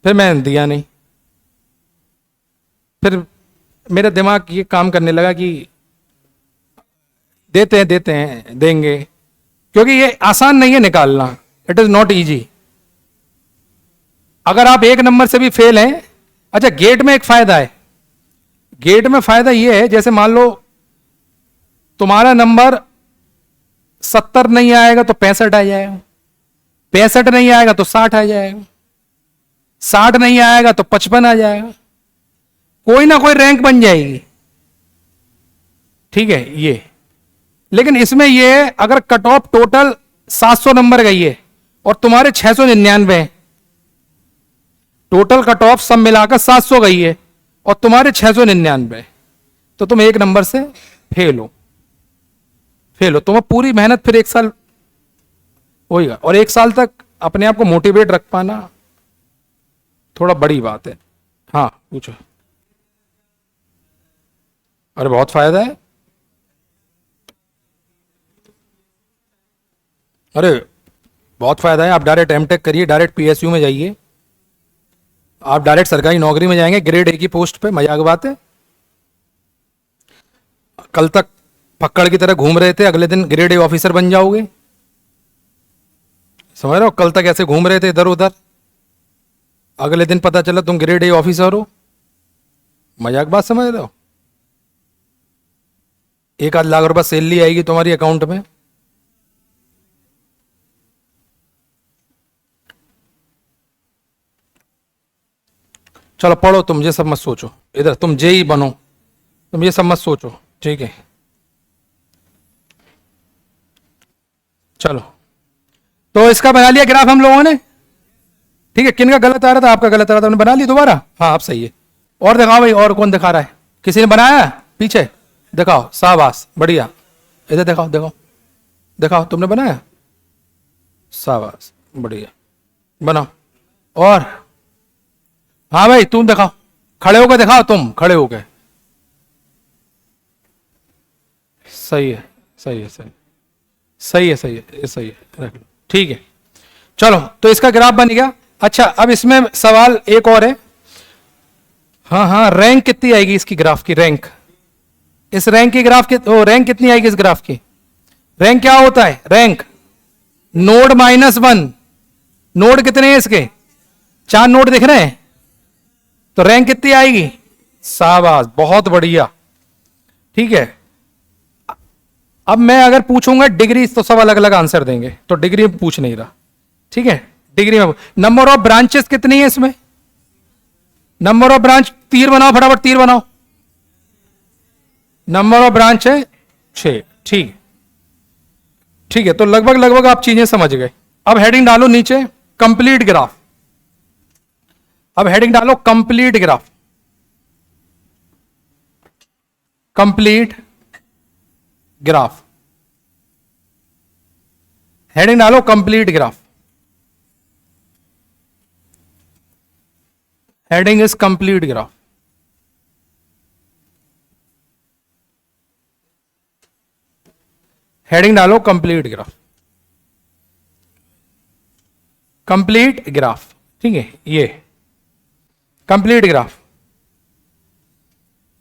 फिर मैंने दिया नहीं। फिर मेरा दिमाग ये काम करने लगा कि देते हैं देंगे, क्योंकि ये आसान नहीं है निकालना, इट इज नॉट इजी। अगर आप 1 नंबर से भी फेल हैं, अच्छा गेट में एक फायदा है, गेट में फायदा ये है, जैसे मान लो तुम्हारा नंबर 70 नहीं आएगा तो 65 आ जाएगा, 65 नहीं आएगा तो 60 आ जाएगा, 60 नहीं आएगा तो 55 आ जाएगा, कोई ना कोई रैंक बन जाएगी, ठीक है ये। लेकिन इसमें ये है, अगर कट ऑफ टोटल 700 नंबर गई है और तुम्हारे 699 हैं, टोटल कट ऑफ सब मिलाकर 700 गई है और तुम्हारे 699, तो तुम 1 नंबर से फेल हो। तुम्हें पूरी मेहनत फिर 1 साल होएगा, और 1 साल तक अपने आप को मोटिवेट रख पाना थोड़ा बड़ी बात है। हाँ पूछो। अरे बहुत फायदा है, अरे बहुत फायदा है। आप डायरेक्ट एमटेक करिए, डायरेक्ट पीएसयू में जाइए, आप डायरेक्ट सरकारी नौकरी में जाएंगे, ग्रेड A की पोस्ट पे, मजाक बात है। कल तक पक्कड़ की तरह घूम रहे थे, अगले दिन ग्रेड A ऑफिसर बन जाओगे, समझ रहे हो। कल तक ऐसे घूम रहे थे इधर उधर, अगले दिन पता चला तुम ग्रेड A ऑफिसर हो, मजाक बात समझ रहे हो। 1 आध लाख रुपए सैलरी आएगी तुम्हारी अकाउंट में। चलो पढ़ो, तुम ये सब मत सोचो, इधर तुम जेई बनो, तुम ये सब मत सोचो, ठीक है। चलो तो इसका बना लिया ग्राफ हम लोगों ने, ठीक है। किन का गलत आ रहा था, आपका गलत आ रहा था, हमने बना लिया दोबारा। हाँ आप सही है। और दिखाओ भाई, और कौन दिखा रहा है, किसी ने बनाया है? पीछे दिखाओ, शाबाश बढ़िया। इधर दिखाओ, दिखाओ तुमने बनाया, शाबाश बढ़िया, बनाओ। और हाँ भाई तुम दिखाओ, खड़े होकर दिखाओ, तुम खड़े होकर, सही है सही है सही सही है सही है सही है, रख लो, ठीक है। चलो तो इसका ग्राफ बन गया। अच्छा अब इसमें सवाल एक और है, हाँ रैंक कितनी आएगी इसकी, ग्राफ की रैंक, इस रैंक की ग्राफ की रैंक कितनी आएगी इस ग्राफ की। रैंक क्या होता है, रैंक नोड -1, नोड कितने हैं इसके, 4 नोड दिख रहे हैं, तो रैंक कितनी आएगी, शाबाश बहुत बढ़िया, ठीक है। अब मैं अगर पूछूंगा डिग्री तो सब अलग अलग आंसर देंगे, तो डिग्री में पूछ नहीं रहा, ठीक है। डिग्री में नंबर ऑफ ब्रांचेस कितनी है इसमें, नंबर ऑफ ब्रांच, तीर बनाओ फटाफट, तीर बनाओ, नंबर ऑफ ब्रांच है 6, ठीक है। तो लगभग आप चीजें समझ गए। अब हेडिंग डालो नीचे कंप्लीट ग्राफ, अब हेडिंग डालो complete graph, complete graph, heading डालो complete graph, heading is complete graph, heading डालो कंप्लीट ग्राफ, कंप्लीट ग्राफ, ठीक है। ये कंप्लीट ग्राफ,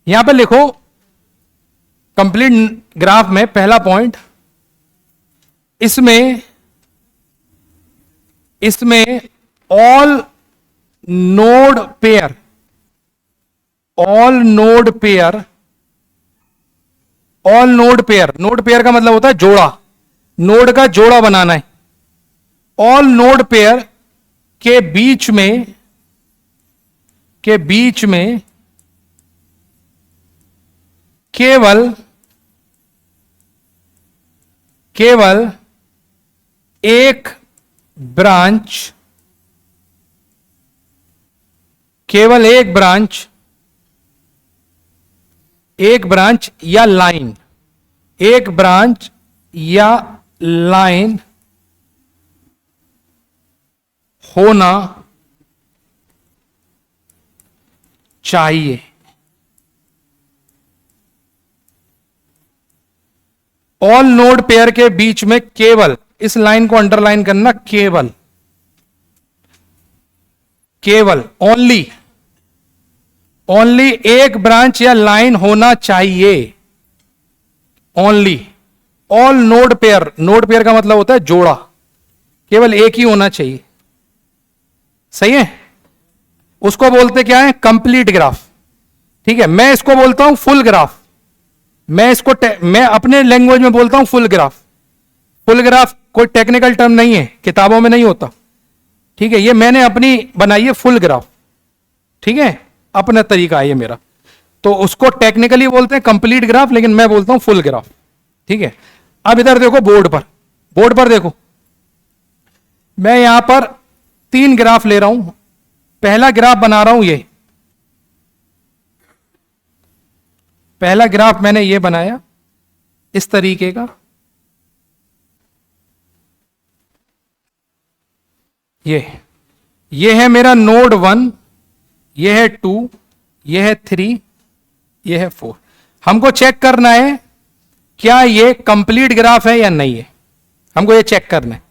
यहां पर लिखो कंप्लीट ग्राफ में पहला पॉइंट, इसमें all node pair, all node pair, all node pair, node pair का मतलब होता है जोड़ा, नोड का जोड़ा बनाना है। ऑल नोड पेयर के बीच में केवल एक ब्रांच, केवल एक ब्रांच या लाइन, एक ब्रांच या लाइन होना चाहिए। ऑल नोड पेयर के बीच में केवल, इस लाइन को अंडरलाइन करना, केवल ओनली एक ब्रांच या लाइन होना चाहिए। ओनली ऑल नोड पेयर का मतलब होता है जोड़ा, केवल एक ही होना चाहिए। सही है, उसको बोलते क्या है? Complete graph. ठीक है, मैं इसको बोलता हूं फुल ग्राफ, मैं अपने लैंग्वेज में बोलता हूं फुल ग्राफ। फुल ग्राफ कोई टेक्निकल टर्म नहीं है, किताबों में नहीं होता। ठीक है, ये मैंने अपनी बनाई है फुल ग्राफ। ठीक है, अपना तरीका है ये मेरा, तो उसको टेक्निकली बोलते हैं कंप्लीट ग्राफ, लेकिन मैं बोलता हूं फुल ग्राफ। ठीक है, अब इधर देखो बोर्ड पर देखो, मैं यहां पर 3 ग्राफ ले रहा हूं। पहला ग्राफ बना रहा हूं, ये पहला ग्राफ मैंने ये बनाया इस तरीके का। ये है मेरा नोड 1, ये है 2, ये है 3, ये है 4। हमको चेक करना है क्या ये कंप्लीट ग्राफ है या नहीं है, हमको ये चेक करना है।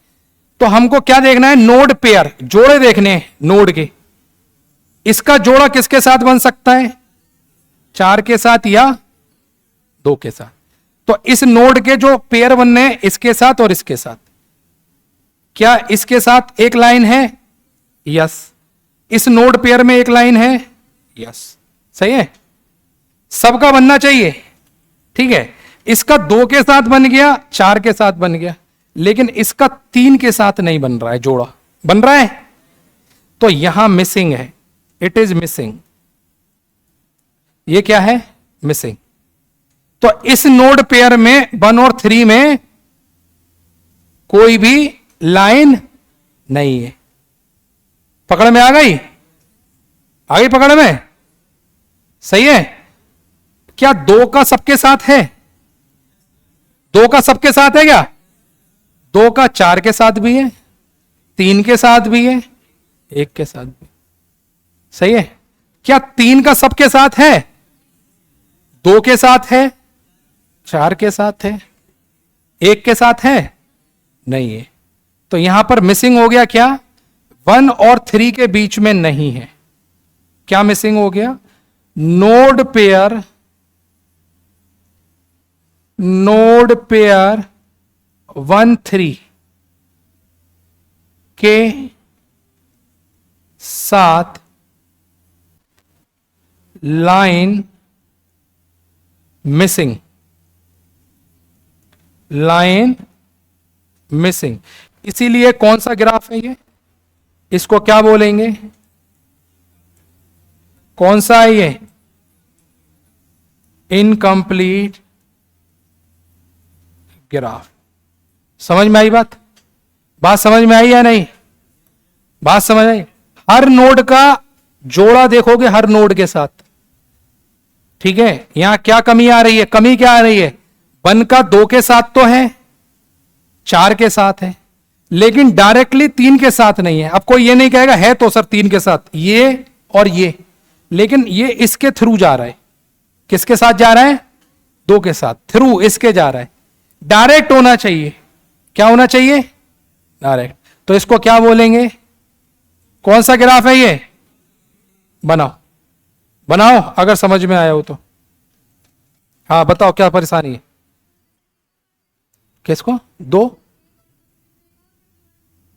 तो हमको क्या देखना है? नोड पेयर, जोड़े देखने हैं नोड के। इसका जोड़ा किसके साथ बन सकता है? 4 के साथ या 2 के साथ। तो इस नोड के जो पेयर बनने हैं, इसके साथ और इसके साथ। क्या इसके साथ एक लाइन है? यस। इस नोड पेयर में एक लाइन है? यस। सही है, सबका बनना चाहिए। ठीक है, इसका 2 के साथ बन गया, 4 के साथ बन गया, लेकिन इसका 3 के साथ नहीं बन रहा है, जोड़ा बन रहा है, तो यहां मिसिंग है। It is missing. ये क्या है? मिसिंग। तो इस नोड पेयर में 1 और 3 में कोई भी लाइन नहीं है। पकड़ में आ गई पकड़ में? सही है। क्या 2 का सबके साथ है? 2 का सबके साथ है क्या? 2 का 4 के साथ भी है, 3 के साथ भी है, 1 के साथ भी। सही है। क्या 3 का सबके साथ है? 2 के साथ है, 4 के साथ है, 1 के साथ है? नहीं है। तो यहां पर मिसिंग हो गया क्या? 1 और 3 के बीच में नहीं है। क्या मिसिंग हो गया? नोड पेयर 1 3 के साथ लाइन मिसिंग। इसीलिए कौन सा ग्राफ है ये? इसको क्या बोलेंगे? कौन सा है ये? Incomplete graph. समझ में आई बात? समझ में आई या नहीं? बात समझ आई? हर नोड का जोड़ा देखोगे हर नोड के साथ। ठीक है, यहां क्या कमी आ रही है? कमी क्या आ रही है? 1 का 2 के साथ तो है, 4 के साथ है, लेकिन डायरेक्टली 3 के साथ नहीं है। अब कोई ये नहीं कहेगा है तो सर 3 के साथ, ये और ये, लेकिन ये इसके थ्रू जा रहा है। किसके साथ जा रहा है? 2 के साथ, थ्रू इसके जा रहा है। डायरेक्ट होना चाहिए। क्या होना चाहिए? डायरेक्ट। तो इसको क्या बोलेंगे? कौन सा ग्राफ है ये? बनाओ अगर समझ में आया हो तो। हाँ बताओ क्या परेशानी है? किसको? 2,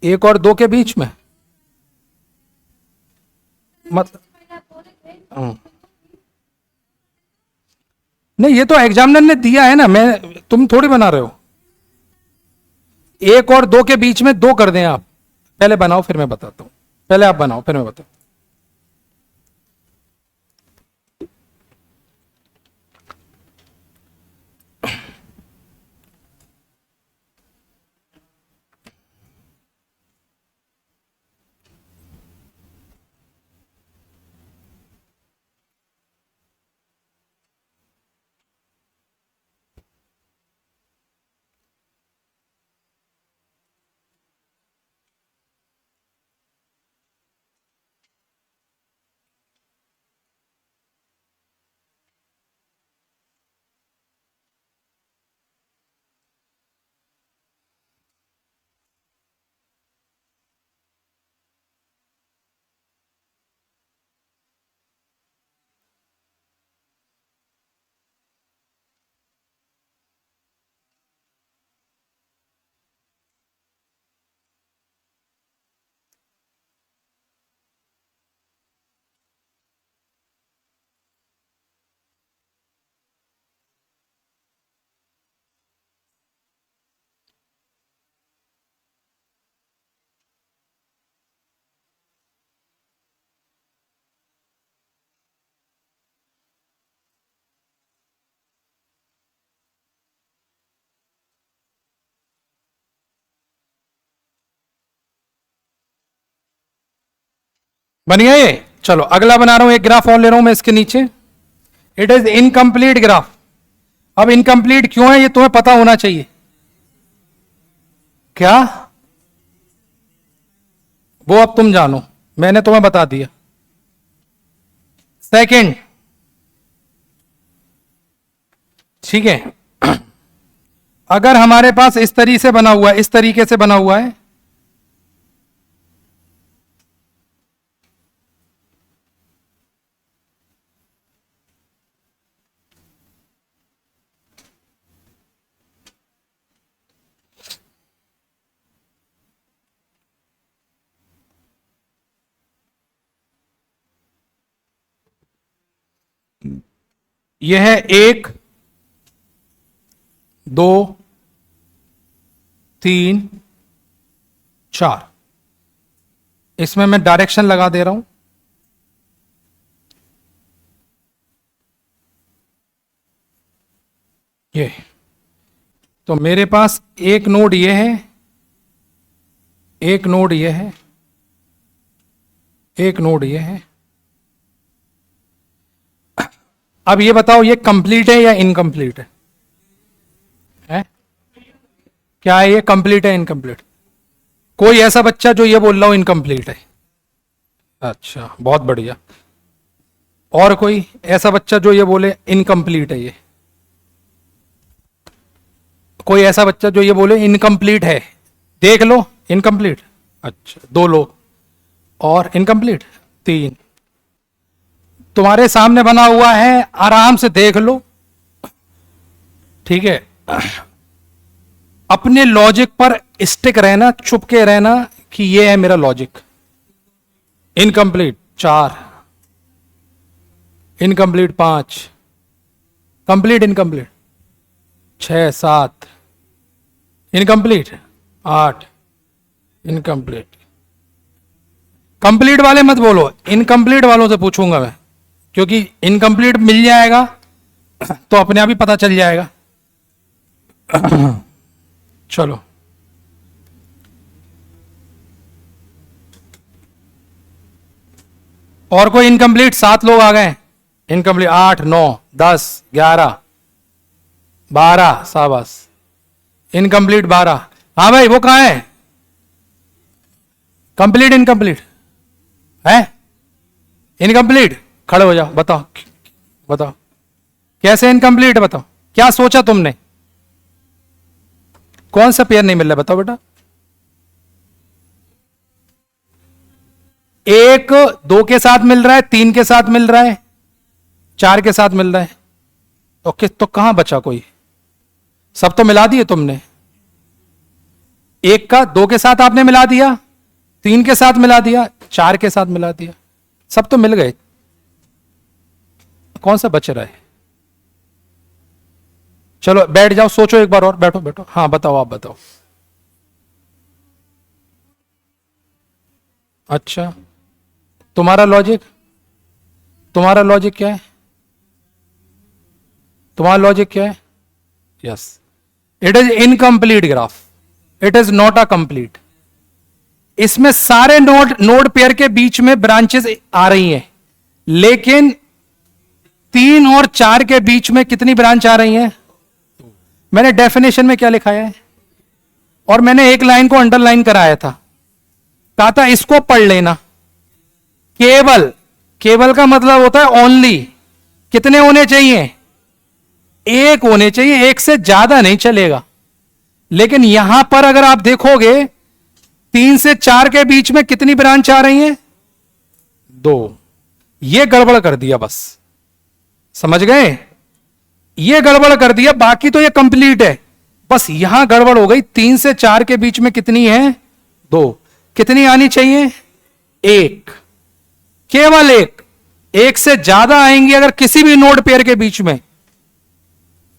1 और 2 के बीच में मतलब नहीं, ये तो एग्जामिनर ने दिया है ना, तुम थोड़ी बना रहे हो। 1 और 2 के बीच में 2 कर दें आप। पहले बनाओ फिर मैं बताता हूं। पहले आप बनाओ फिर मैं बताऊं। बन गया ये। चलो अगला बना रहा हूं, एक ग्राफ और ले रहा हूं मैं इसके नीचे। It is incomplete graph. अब इनकम्प्लीट क्यों है ये तुम्हें पता होना चाहिए। क्या वो अब तुम जानो, मैंने तुम्हें बता दिया। सेकंड, ठीक है, अगर हमारे पास इस तरीके से बना हुआ है, इस तरीके से बना हुआ है, यह है 1 2 3 4, इसमें मैं डायरेक्शन लगा दे रहा हूं। ये तो मेरे पास एक नोड ये है, एक नोड ये है, एक नोड ये है। अब ये बताओ ये कंप्लीट है या इनकम्प्लीट है? क्या है ये, कंप्लीट है इनकम्प्लीट? कोई ऐसा बच्चा जो ये बोल रहा हो इनकम्प्लीट है? अच्छा बहुत बढ़िया। और कोई ऐसा बच्चा जो ये बोले इनकम्प्लीट है? ये कोई ऐसा बच्चा जो ये बोले इनकम्प्लीट है? देख लो इनकम्प्लीट। अच्छा 2 लोग। और इनकम्प्लीट 3। तुम्हारे सामने बना हुआ है, आराम से देख लो, ठीक है। अपने लॉजिक पर स्टिक रहना, चुप के रहना कि ये है मेरा logic. Incomplete 4, incomplete 5, complete incomplete 6 7, incomplete 8, incomplete. Complete वाले मत बोलो, इनकम्प्लीट वालों से पूछूंगा मैं, क्योंकि इनकम्प्लीट मिल जाएगा तो अपने आप ही पता चल जाएगा। चलो और कोई इनकम्प्लीट? 7 लोग आ गए इनकम्प्लीट। 8 9 10 11 12, शाबाश। इनकम्प्लीट 12। हाँ भाई वो कहां है? कंप्लीट इनकम्प्लीट है? इनकम्प्लीट खड़े हो जाओ, बताओ बताओ कैसे इनकम्प्लीट? बताओ क्या सोचा तुमने? कौन सा पेयर नहीं मिल रहा बताओ बेटा। 1 2 के साथ मिल रहा है, 3 के साथ मिल रहा है, 4 के साथ मिल रहा है। ओके तो कहां बचा कोई? सब तो मिला दिए तुमने। 1 का 2 के साथ आपने मिला दिया, 3 के साथ मिला दिया, 4 के साथ मिला दिया, सब तो मिल गए। कौन सा बच रहा है? चलो बैठ जाओ, सोचो एक बार और, बैठो बैठो। हाँ बताओ, आप बताओ। अच्छा, तुम्हारा लॉजिक क्या है? तुम्हारा लॉजिक क्या है? Yes, it is incomplete graph, it is not a complete. इसमें सारे नोड पेयर के बीच में ब्रांचेस आ रही हैं, लेकिन 3 और 4 के बीच में कितनी ब्रांच आ रही हैं? मैंने डेफिनेशन में क्या लिखा है, और मैंने एक लाइन को अंडरलाइन कराया था, कहा था इसको पढ़ लेना। केवल का मतलब होता है ओनली। कितने होने चाहिए? एक होने चाहिए, एक से ज्यादा नहीं चलेगा। लेकिन यहां पर अगर आप देखोगे 3 से 4 के बीच में कितनी ब्रांच आ रही हैं? 2। ये गड़बड़ कर दिया, बस समझ गए? ये गड़बड़ कर दिया, बाकी तो ये कंप्लीट है, बस यहां गड़बड़ हो गई। 3 से 4 के बीच में कितनी है? 2। कितनी आनी चाहिए? 1, केवल 1। एक से ज्यादा आएंगी अगर किसी भी नोड पेयर के बीच में,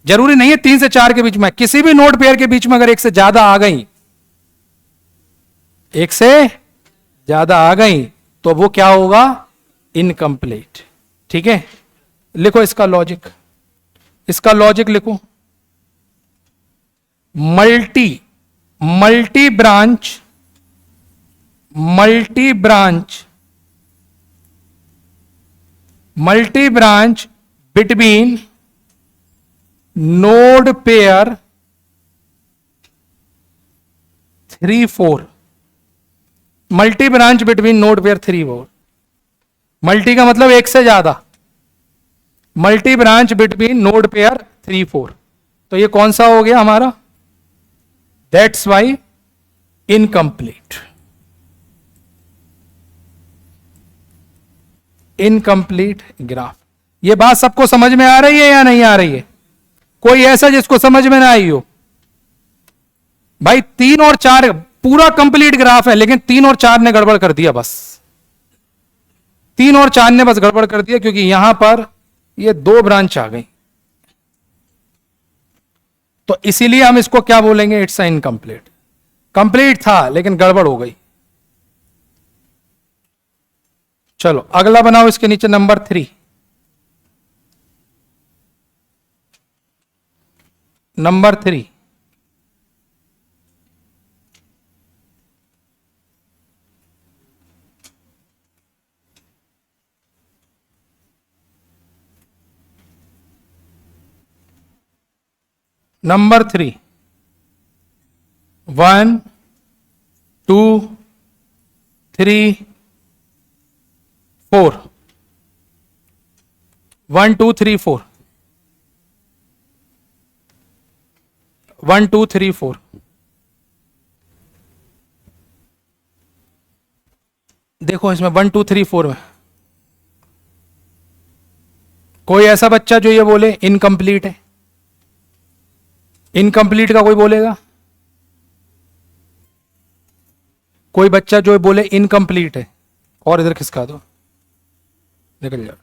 जरूरी नहीं है 3 से 4 के बीच में, किसी भी नोड पेयर के बीच में अगर एक से ज्यादा आ गई, एक से ज्यादा आ गई, तो वो क्या होगा? इनकम्प्लीट। ठीक है, लिखो इसका लॉजिक, इसका लॉजिक लिखो। Multi branch between node pair 3, 4। Multi branch between node pair 3, 4। Multi का मतलब एक से ज्यादा, multi branch between node pair 3, 4। तो ये कौन सा हो गया हमारा? That's why incomplete. Incomplete graph. ये बात सबको समझ में आ रही है या नहीं आ रही है? कोई ऐसा जिसको समझ में ना आई हो? भाई 3 और 4 पूरा कंप्लीट ग्राफ है, लेकिन 3 और 4 ने गड़बड़ कर दिया, बस 3 और 4 ने बस गड़बड़ कर दिया, क्योंकि यहां पर ये 2 ब्रांच आ गई। तो इसीलिए हम इसको क्या बोलेंगे? It's incomplete. कंप्लीट था लेकिन गड़बड़ हो गई। चलो अगला बनाओ, इसके नीचे नंबर 3। Number 3, number 3, 1 2 3 4, 1 2 3 4, 1 2 3 4। देखो इसमें 1 2 3 4 में कोई ऐसा बच्चा जो ये बोले इनकम्प्लीट है? इनकम्प्लीट का कोई बोलेगा? कोई बच्चा जो बोले इनकम्प्लीट है, और इधर खिसका दो, निकल जाओ।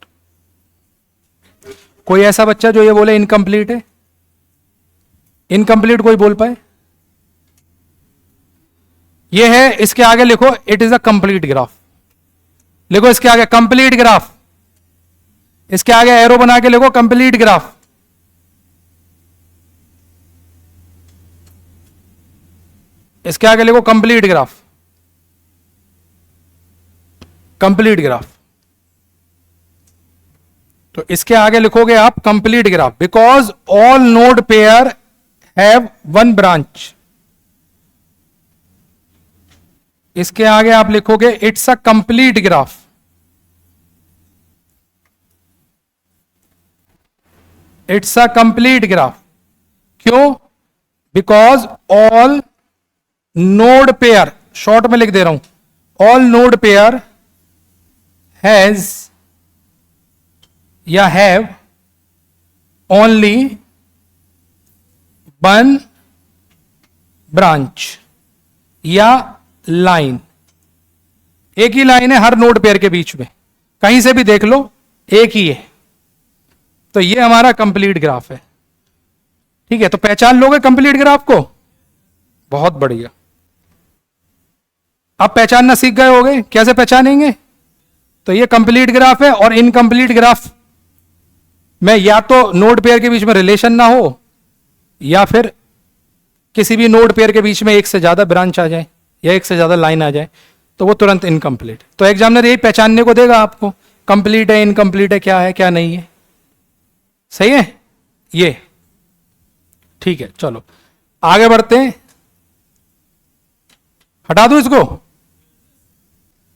कोई ऐसा बच्चा जो ये बोले इनकम्प्लीट है? इनकम्प्लीट कोई बोल पाए? ये है, इसके आगे लिखो it is a complete graph. लिखो इसके आगे कंप्लीट ग्राफ, इसके आगे एरो बना के लिखो कंप्लीट ग्राफ। इसके आगे लिखो कंप्लीट ग्राफ, कंप्लीट ग्राफ। तो इसके आगे लिखोगे आप complete graph, because all node pair have 1 branch. इसके आगे आप लिखोगे it's a complete graph. It's a complete graph. क्यों? Because all node pair, short में लिख दे रहा हूं, ऑल नोड पेयर हैज या हैव ओनली 1 ब्रांच या लाइन। एक ही लाइन है हर नोड पेयर के बीच में, कहीं से भी देख लो एक ही है। तो ये हमारा कंप्लीट ग्राफ है। ठीक है, तो पहचान लोगे कंप्लीट ग्राफ को? बहुत बढ़िया। अब पहचानना सीख गए होगे, कैसे पहचानेंगे? तो ये कंप्लीट ग्राफ है और इनकम्प्लीट ग्राफ में या तो नोड पेयर के बीच में रिलेशन ना हो या फिर किसी भी नोड पेयर के बीच में एक से ज्यादा ब्रांच आ जाए या एक से ज्यादा लाइन आ जाए, तो वो तुरंत इनकम्प्लीट। तो एग्जामिनर यही पहचानने को देगा आपको, कंप्लीट है, इनकम्प्लीट है, क्या है क्या नहीं है। सही है ये? ठीक है, चलो आगे बढ़ते हैं। हटा दो इसको।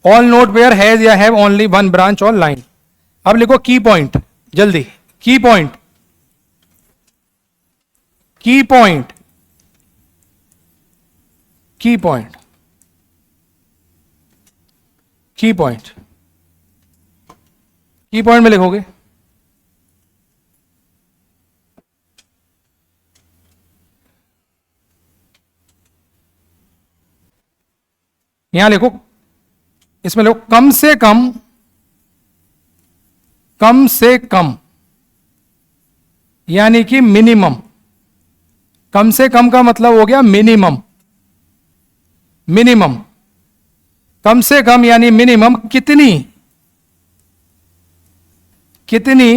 ऑल नोड पेयर हैज या हैव ओनली वन ब्रांच और लाइन। अब लिखो की पॉइंट, जल्दी की पॉइंट, की पॉइंट, की पॉइंट, की पॉइंट, की पॉइंट में लिखोगे यहां लिखो, इसमें लिखो कम से कम, कम से कम यानी कि मिनिमम। कम से कम का मतलब हो गया मिनिमम। मिनिमम, कम से कम यानी मिनिमम कितनी, कितनी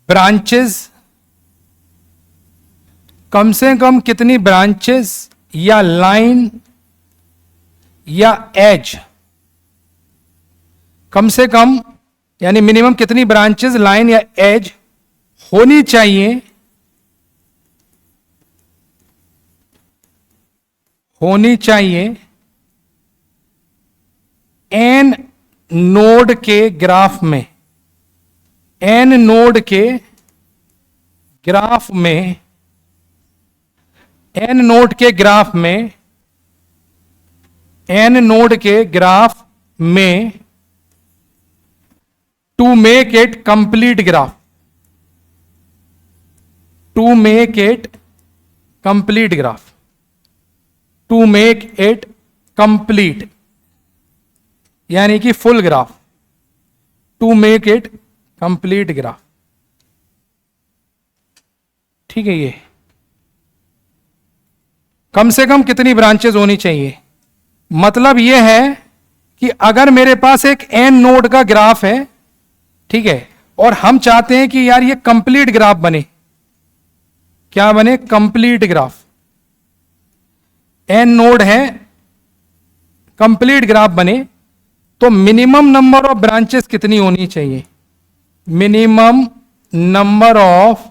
ब्रांचेस, कम से कम कितनी ब्रांचेस या लाइन या एज। कम से कम यानी मिनिमम कितनी ब्रांचेस, लाइन या एज होनी चाहिए, होनी चाहिए एन नोड के ग्राफ में। एन नोड के ग्राफ में, एन नोड के ग्राफ में, एन नोड के ग्राफ में to make it complete graph, to make it complete graph, to make it complete यानी कि full graph, to make it complete graph. ठीक है, ये कम से कम कितनी ब्रांचेस होनी चाहिए, मतलब यह है कि अगर मेरे पास एक एन नोड का ग्राफ है, ठीक है, और हम चाहते हैं कि यार ये कंप्लीट ग्राफ बने, क्या बने, कंप्लीट ग्राफ। एन नोड है, कंप्लीट ग्राफ बने, तो मिनिमम नंबर ऑफ ब्रांचेस कितनी होनी चाहिए, मिनिमम नंबर ऑफ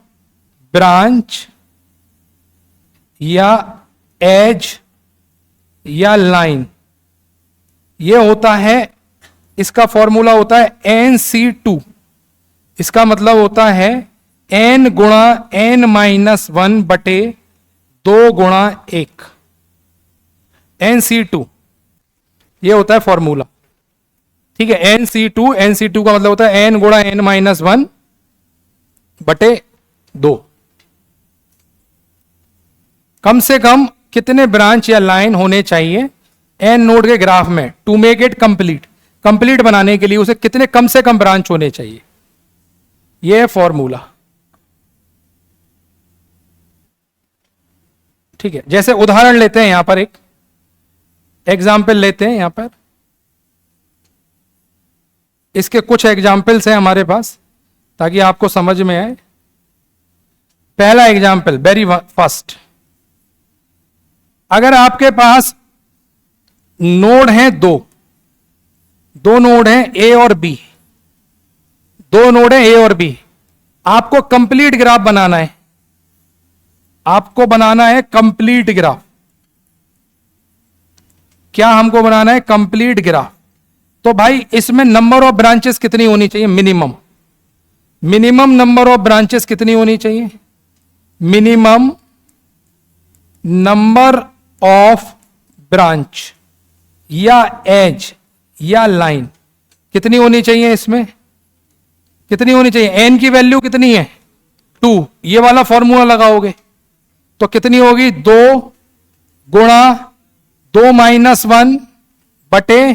ब्रांच या एज या लाइन, ये होता है, इसका फॉर्मूला होता है NC2। इसका मतलब होता है n गुणा n-1 बटे 2 गुणा 1, NC2 ये होता है फॉर्मूला। ठीक है, NC2, NC2 का मतलब होता है n गुणा n-1 बटे 2। कम से कम कितने ब्रांच या लाइन होने चाहिए एन नोड के ग्राफ में to make it complete, complete बनाने के लिए उसे कितने कम से कम ब्रांच होने चाहिए, यह है फॉर्मूला। ठीक है, जैसे उदाहरण लेते हैं, यहां पर एक एग्जाम्पल लेते हैं, यहां पर इसके कुछ एग्जाम्पल्स हैं हमारे पास ताकि आपको समझ में आए। पहला एग्जाम्पल, वेरी फर्स्ट, अगर आपके पास नोड हैं दो नोड हैं ए और बी, दो नोड हैं ए और बी, आपको कंप्लीट ग्राफ बनाना है, आपको बनाना है कंप्लीट ग्राफ। क्या हमको बनाना है, कंप्लीट ग्राफ। तो भाई इसमें नंबर ऑफ ब्रांचेस कितनी होनी चाहिए, minimum, minimum number of branches कितनी होनी चाहिए, मिनिमम नंबर ऑफ ब्रांच या एज या लाइन कितनी होनी चाहिए, इसमें कितनी होनी चाहिए, एन की वैल्यू कितनी है 2, ये वाला फॉर्मूला लगाओगे तो कितनी होगी, 2 गुणा 2-1 बटे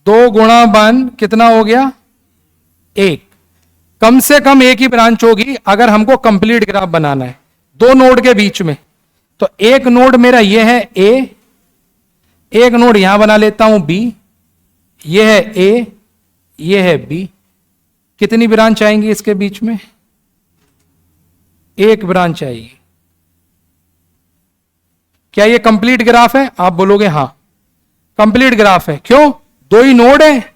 2 गुणा 1 कितना हो गया, 1। कम से कम एक ही ब्रांच होगी अगर हमको कंप्लीट ग्राफ बनाना है दो नोड के बीच में। तो एक नोड मेरा ये है ए, एक नोड यहां बना लेता हूं बी, ये है ए, ये है बी। कितनी ब्रांच आएंगी इसके बीच में? एक ब्रांच आएगी। क्या ये कंप्लीट ग्राफ है? आप बोलोगे हां कंप्लीट ग्राफ है। क्यों? दो ही नोड है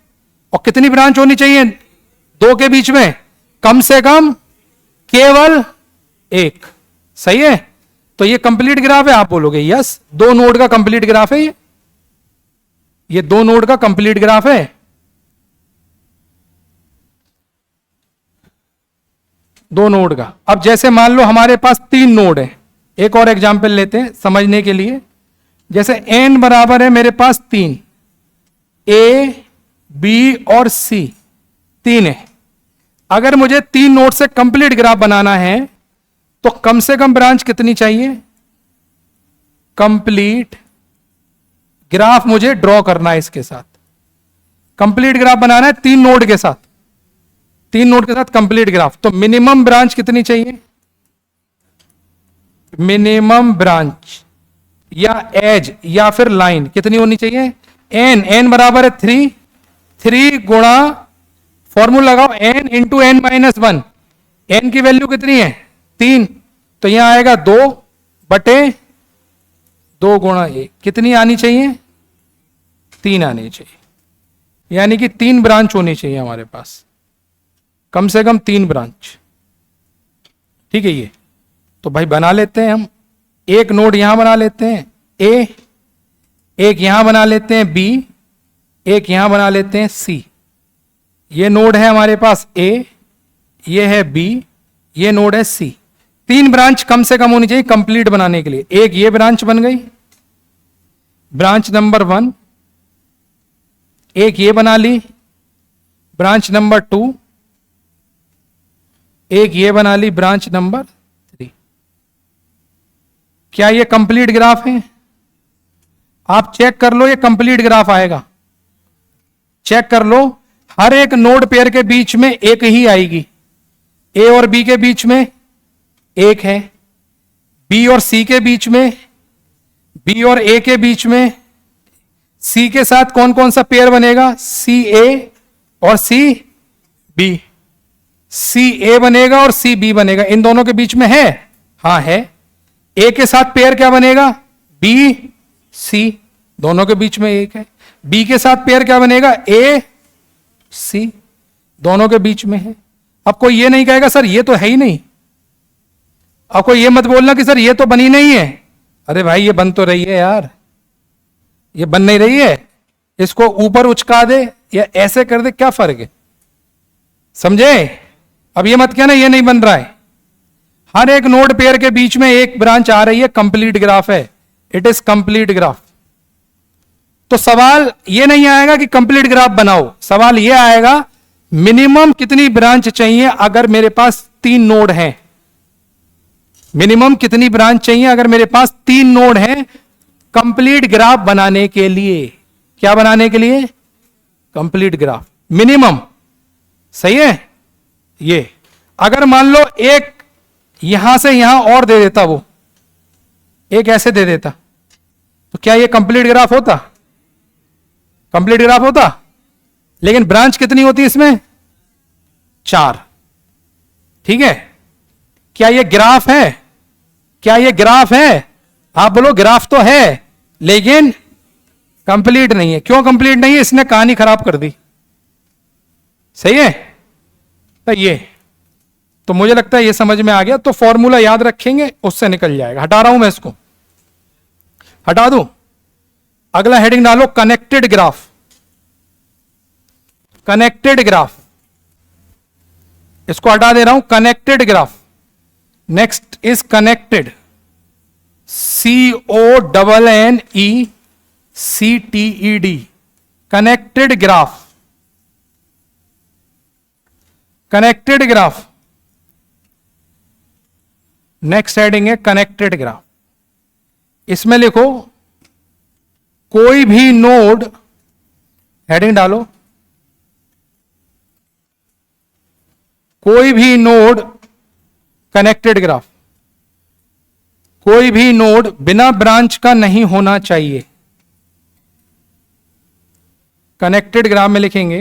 और कितनी ब्रांच होनी चाहिए दो के बीच में? कम से कम केवल एक। सही है, तो ये कंप्लीट ग्राफ है। आप बोलोगे यस, दो नोड का कंप्लीट ग्राफ है ये दो नोड का कंप्लीट ग्राफ है। दो नोड का। अब जैसे मान लो हमारे पास तीन नोड है, एक और एग्जांपल लेते हैं समझने के लिए। जैसे n बराबर है मेरे पास तीन, ए बी और सी तीन है। अगर मुझे तीन नोड से कंप्लीट ग्राफ बनाना है तो कम से कम ब्रांच कितनी चाहिए? कंप्लीट ग्राफ मुझे ड्रॉ करना है इसके साथ। कंप्लीट ग्राफ बनाना है तीन नोड के साथ, तीन नोड के साथ कंप्लीट ग्राफ। तो मिनिमम ब्रांच कितनी चाहिए? मिनिमम ब्रांच या एज या फिर लाइन कितनी होनी चाहिए? एन बराबर है थ्री गुणा, फॉर्मूला लगाओ, N into N minus one. N की वैल्यू कितनी है? तीन, तो यहां आएगा 2/2 गुणा ए। कितनी आनी चाहिए? 3 आनी चाहिए। यानी कि 3 ब्रांच होनी चाहिए हमारे पास, कम से कम 3 ब्रांच। ठीक है, ये तो भाई बना लेते हैं हम। एक नोड यहां बना लेते हैं ए, एक यहां बना लेते हैं बी, एक यहां बना लेते हैं सी। ये नोड है हमारे पास ए, ये है बी, ये नोड है सी। 3 ब्रांच कम से कम होनी चाहिए कंप्लीट बनाने के लिए। एक ये ब्रांच बन गई, ब्रांच नंबर 1। एक ये बना ली, ब्रांच नंबर 2। एक ये बना ली, ब्रांच नंबर 3। क्या ये कंप्लीट ग्राफ है? आप चेक कर लो, ये कंप्लीट ग्राफ आएगा। चेक कर लो, हर एक नोड पेयर के बीच में एक ही आएगी। ए और बी के बीच में एक है, बी और सी के बीच में, बी और ए के बीच में, सी के साथ कौन कौन सा पेयर बनेगा? सी ए और सी बी। सी ए बनेगा और सी बी बनेगा। इन दोनों के बीच में है? हां है। ए के साथ पेयर क्या बनेगा? बी सी, दोनों के बीच में एक है। बी के साथ पेयर क्या बनेगा? ए सी, दोनों के बीच में है। अब कोई ये नहीं कहेगा सर ये तो है ही नहीं। अब कोई ये मत बोलना कि सर ये तो बनी नहीं है। अरे भाई ये बन तो रही है यार, ये बन नहीं रही है। इसको ऊपर उचका दे या ऐसे कर दे, क्या फर्क है? समझे? अब ये मत कहना ये नहीं बन रहा है। हर एक नोड पेयर के बीच में एक ब्रांच आ रही है, कंप्लीट ग्राफ है, इट इज कंप्लीट ग्राफ। तो सवाल ये नहीं आएगा कि कंप्लीट ग्राफ बनाओ, सवाल ये आएगा मिनिमम कितनी ब्रांच चाहिए अगर मेरे पास 3 नोड हैं। मिनिमम कितनी ब्रांच चाहिए अगर मेरे पास 3 नोड हैं कंप्लीट ग्राफ बनाने के लिए? क्या बनाने के लिए? Complete graph minimum. सही है? ये अगर मान लो एक यहां से यहां और दे देता, वो एक ऐसे दे देता, तो क्या ये कंप्लीट ग्राफ होता? कंप्लीट ग्राफ होता। लेकिन ब्रांच कितनी होती है इसमें? 4। ठीक है, क्या ये ग्राफ है? क्या ये ग्राफ है? आप बोलो ग्राफ तो है लेकिन कंप्लीट नहीं है। क्यों कंप्लीट नहीं है? इसने कहानी खराब कर दी। सही है? तो ये तो मुझे लगता है ये समझ में आ गया। तो फॉर्मूला याद रखेंगे, उससे निकल जाएगा। हटा रहा हूं मैं इसको, हटा दूं। अगला हेडिंग डालो कनेक्टेड ग्राफ। कनेक्टेड ग्राफ, इसको हटा दे रहा हूं। Connected graph. Next is connected, CONNECTED, connected graph. Connected graph, next heading है कनेक्टेड ग्राफ। इसमें लिखो कोई भी नोड, हेडिंग डालो, कोई भी नोड कनेक्टेड ग्राफ, कोई भी नोड बिना ब्रांच का नहीं होना चाहिए। कनेक्टेड ग्राफ में लिखेंगे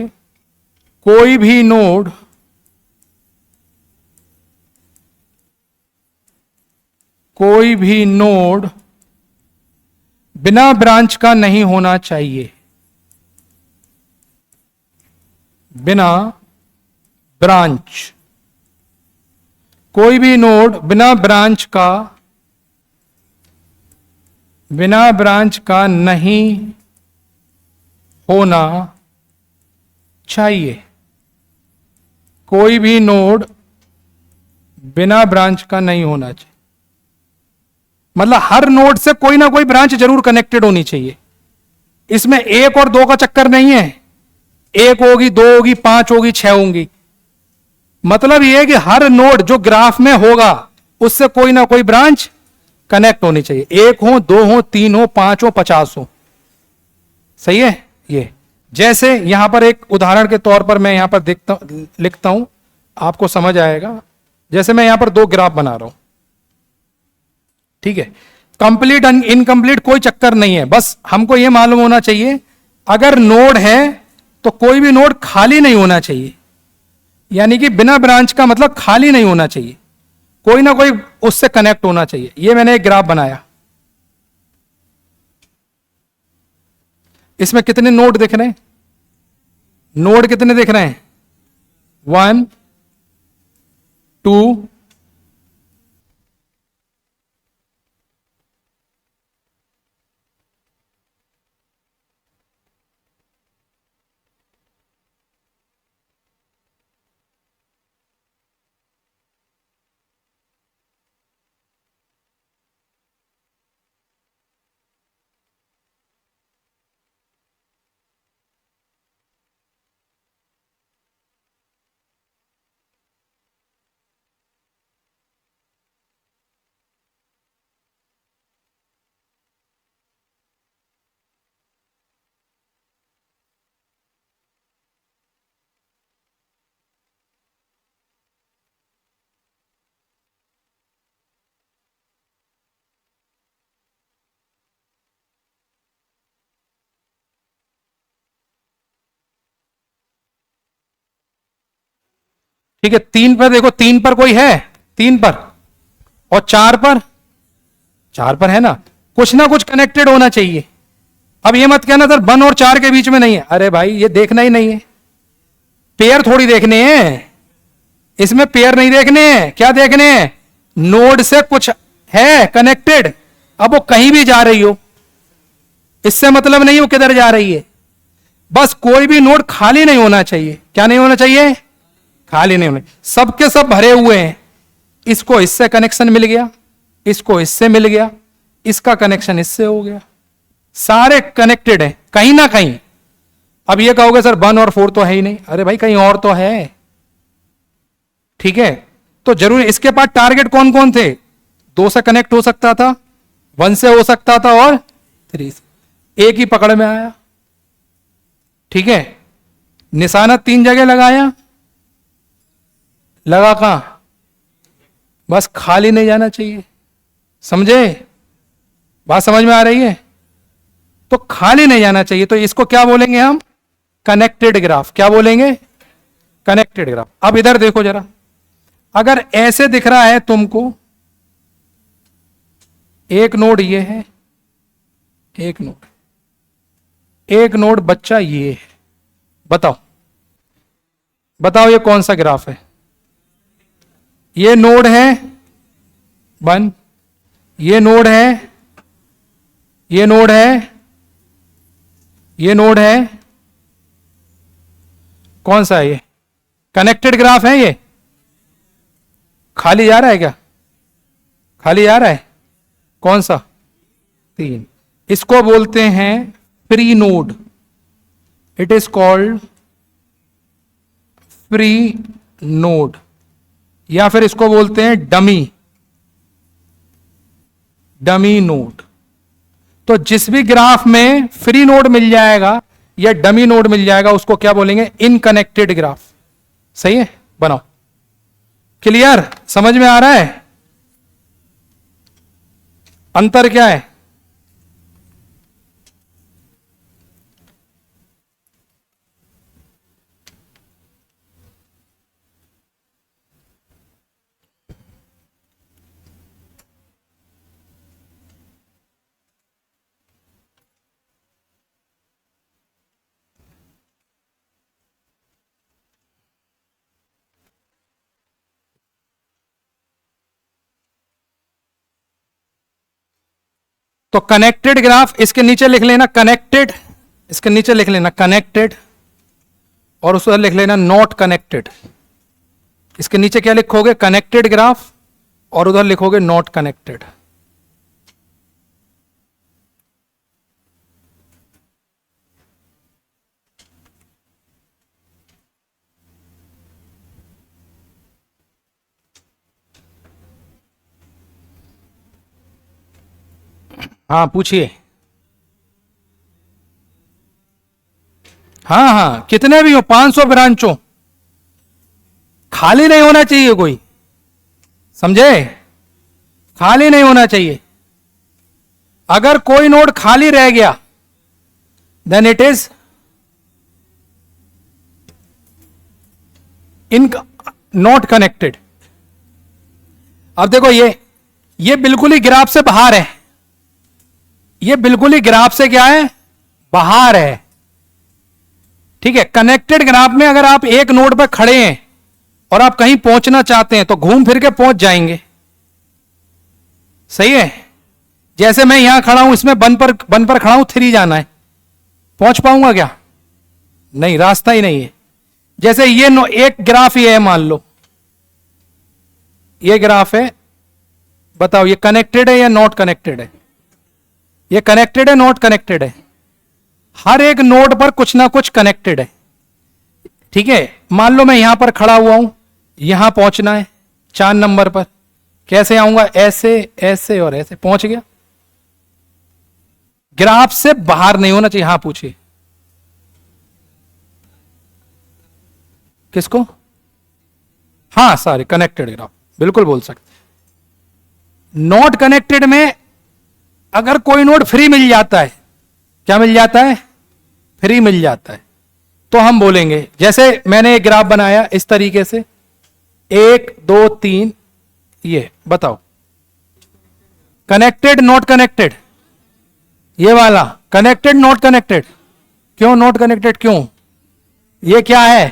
कोई भी नोड बिना ब्रांच का नहीं होना चाहिए, बिना ब्रांच, कोई भी नोड बिना ब्रांच का नहीं होना चाहिए, कोई भी नोड बिना ब्रांच का नहीं होना चाहिए। मतलब हर नोड से कोई ना कोई ब्रांच जरूर कनेक्टेड होनी चाहिए। इसमें 1 और 2 का चक्कर नहीं है, 1 होगी, 2 होगी, 5 होगी, 6 होंगी। मतलब यह है कि हर नोड जो ग्राफ में होगा उससे कोई ना कोई ब्रांच कनेक्ट होनी चाहिए। 1 हो, 2 हो, 3 हो, 5 हो, 50 हो। सही है। ये जैसे यहां पर एक उदाहरण के तौर पर मैं यहां पर लिखता हूं, आपको समझ आएगा। जैसे मैं यहां पर 2 ग्राफ बना रहा हूं, ठीक है। कंप्लीट इनकंप्लीट कोई चक्कर नहीं है, बस हमको यह मालूम होना चाहिए अगर नोड है तो कोई भी नोड खाली नहीं होना चाहिए। यानी कि बिना ब्रांच का मतलब खाली नहीं होना चाहिए, कोई ना कोई उससे कनेक्ट होना चाहिए। यह मैंने एक ग्राफ बनाया, इसमें कितने नोड दिख रहे हैं? नोड कितने दिख रहे हैं? 1 2 ठीक है। 3 पर देखो, 3 पर कोई है? 3 पर और 4 पर? 4 पर है ना, कुछ ना कुछ कनेक्टेड होना चाहिए। अब ये मत कहना सर 1 और 4 के बीच में नहीं है। अरे भाई ये देखना ही नहीं है, पेयर थोड़ी देखने हैं, इसमें पेयर नहीं देखने हैं। क्या देखने हैं? नोड से कुछ है कनेक्टेड, अब वो कहीं भी जा रही हो, इससे मतलब नहीं वो किधर जा रही है। बस कोई भी नोड खाली नहीं होना चाहिए। क्या नहीं होना चाहिए? खाली नहीं होना। सबके सब भरे हुए हैं, इसको इससे कनेक्शन मिल गया, इसको इससे मिल गया, इसका कनेक्शन इससे हो गया, सारे कनेक्टेड हैं कहीं ना कहीं। अब ये कहोगे सर 1 और 4 तो है ही नहीं। अरे भाई कहीं और तो है, ठीक है। तो जरूर इसके पास टारगेट कौन कौन थे? 2 से कनेक्ट हो सकता था, 1 से हो सकता था और 3 से। एक ही पकड़ में आया, ठीक है। निशाना 3 जगह लगाया, लगा कहां? बस खाली नहीं जाना चाहिए। समझे? बात समझ में आ रही है? तो खाली नहीं जाना चाहिए, तो इसको क्या बोलेंगे हम? Connected graph. क्या बोलेंगे? Connected graph. अब इधर देखो जरा, अगर ऐसे दिख रहा है तुमको, एक नोड ये है, एक नोड बच्चा ये है, बताओ बताओ ये कौन सा ग्राफ है? ये नोड है 1, ये नोड है, ये नोड है, ये नोड है, कौन सा है ये? कनेक्टेड ग्राफ है ये? खाली जा रहा है क्या? खाली जा रहा है? कौन सा? 3। इसको बोलते हैं free node, it is called free node, या फिर इसको बोलते हैं डमी नोड। तो जिस भी ग्राफ में फ्री नोड मिल जाएगा या डमी नोड मिल जाएगा उसको क्या बोलेंगे? इनकनेक्टेड ग्राफ। सही है, बनाओ। क्लियर? समझ में आ रहा है अंतर क्या है? तो कनेक्टेड ग्राफ, इसके नीचे लिख लेना कनेक्टेड, इसके नीचे लिख लेना कनेक्टेड, और उसको लिख लेना नॉट कनेक्टेड। इसके नीचे क्या लिखोगे? कनेक्टेड ग्राफ, और उधर लिखोगे नॉट कनेक्टेड। हाँ पूछिए। हाँ हाँ, कितने भी हो, 500 ब्रांच हो, खाली नहीं होना चाहिए कोई, समझे? खाली नहीं होना चाहिए। अगर कोई नोड खाली रह गया then it is in not connected. अब देखो ये बिल्कुल ही ग्राफ से बाहर है, ये बिल्कुल ही ग्राफ से क्या है? बाहर है। ठीक है, कनेक्टेड ग्राफ में अगर आप एक नोड पर खड़े हैं और आप कहीं पहुंचना चाहते हैं तो घूम फिर के पहुंच जाएंगे, सही है? जैसे मैं यहां खड़ा हूं, इसमें वन पर खड़ा हूं, 3 जाना है, पहुंच पाऊंगा क्या? नहीं, रास्ता ही नहीं है। जैसे ये एक ग्राफ ये है, मान लो ये ग्राफ है, बताओ ये कनेक्टेड है या नॉट कनेक्टेड है? ये कनेक्टेड है, नॉट कनेक्टेड है? हर एक नोड पर कुछ ना कुछ कनेक्टेड है। ठीक है, मान लो मैं यहां पर खड़ा हुआ हूं, यहां पहुंचना है 4 नंबर पर, कैसे आऊंगा? ऐसे ऐसे और ऐसे, पहुंच गया। ग्राफ से बाहर नहीं होना चाहिए। हाँ पूछिए। किसको? हाँ सारे कनेक्टेड ग्राफ बिल्कुल बोल सकते। नॉट कनेक्टेड में अगर कोई नोड फ्री मिल जाता है, क्या मिल जाता है? फ्री मिल जाता है, तो हम बोलेंगे, जैसे मैंने एक ग्राफ बनाया इस तरीके से, 1 2 3, ये बताओ कनेक्टेड नॉट कनेक्टेड? ये वाला कनेक्टेड नॉट कनेक्टेड? क्यों नॉट कनेक्टेड? क्यों? ये क्या है?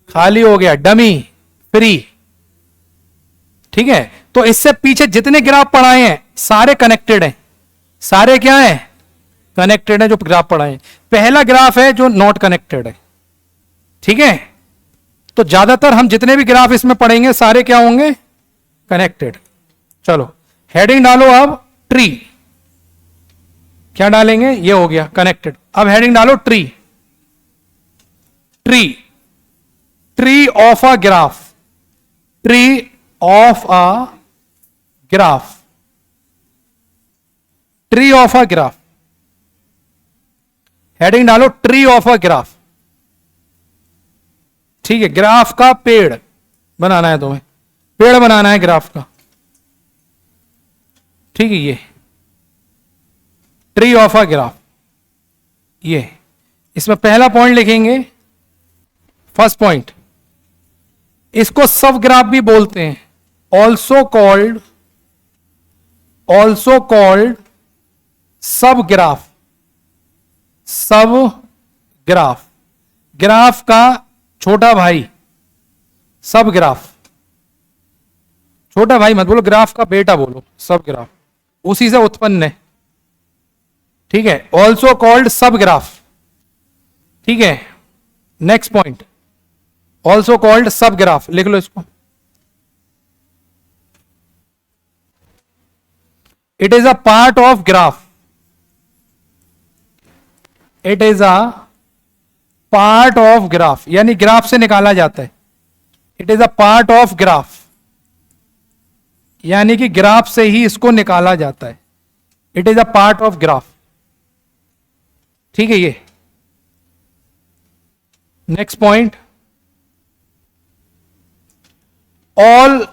खाली हो गया, डमी, फ्री। ठीक है, तो इससे पीछे जितने ग्राफ पढ़ाए हैं सारे कनेक्टेड हैं, सारे क्या हैं? कनेक्टेड है जो ग्राफ पढ़ाए हैं। पहला ग्राफ है जो नॉट कनेक्टेड है। ठीक है, तो ज्यादातर हम जितने भी ग्राफ इसमें पढ़ेंगे सारे क्या होंगे? कनेक्टेड। चलो हेडिंग डालो अब ट्री। क्या डालेंगे? ये हो गया कनेक्टेड। अब हेडिंग डालो tree. Tree, tree of a graph, tree of a graph, tree of a graph. Heading डालो ट्री ऑफ अ ग्राफ। ठीक है, ग्राफ का पेड़ बनाना है तुम्हें, पेड़ बनाना है ग्राफ का। ठीक है, ये ट्री ऑफ अ ग्राफ, ये इसमें पहला पॉइंट लिखेंगे, फर्स्ट पॉइंट, इसको सब ग्राफ भी बोलते हैं, ऑल्सो कॉल्ड सब ग्राफ, सब ग्राफ, ग्राफ का छोटा भाई, सब ग्राफ। छोटा भाई मत बोलो, ग्राफ का बेटा बोलो, सब ग्राफ, उसी से उत्पन्न है। ठीक है, ऑल्सो कॉल्ड सब ग्राफ। ठीक है, नेक्स्ट पॉइंट, ऑल्सो कॉल्ड सब ग्राफ, लिख लो इसको। It is a part of graph, it is a part of graph, यानी ग्राफ से निकाला जाता है। It is a part of graph, यानी कि ग्राफ से ही इसको निकाला जाता है। It is a part of graph. ठीक है, ये next point, all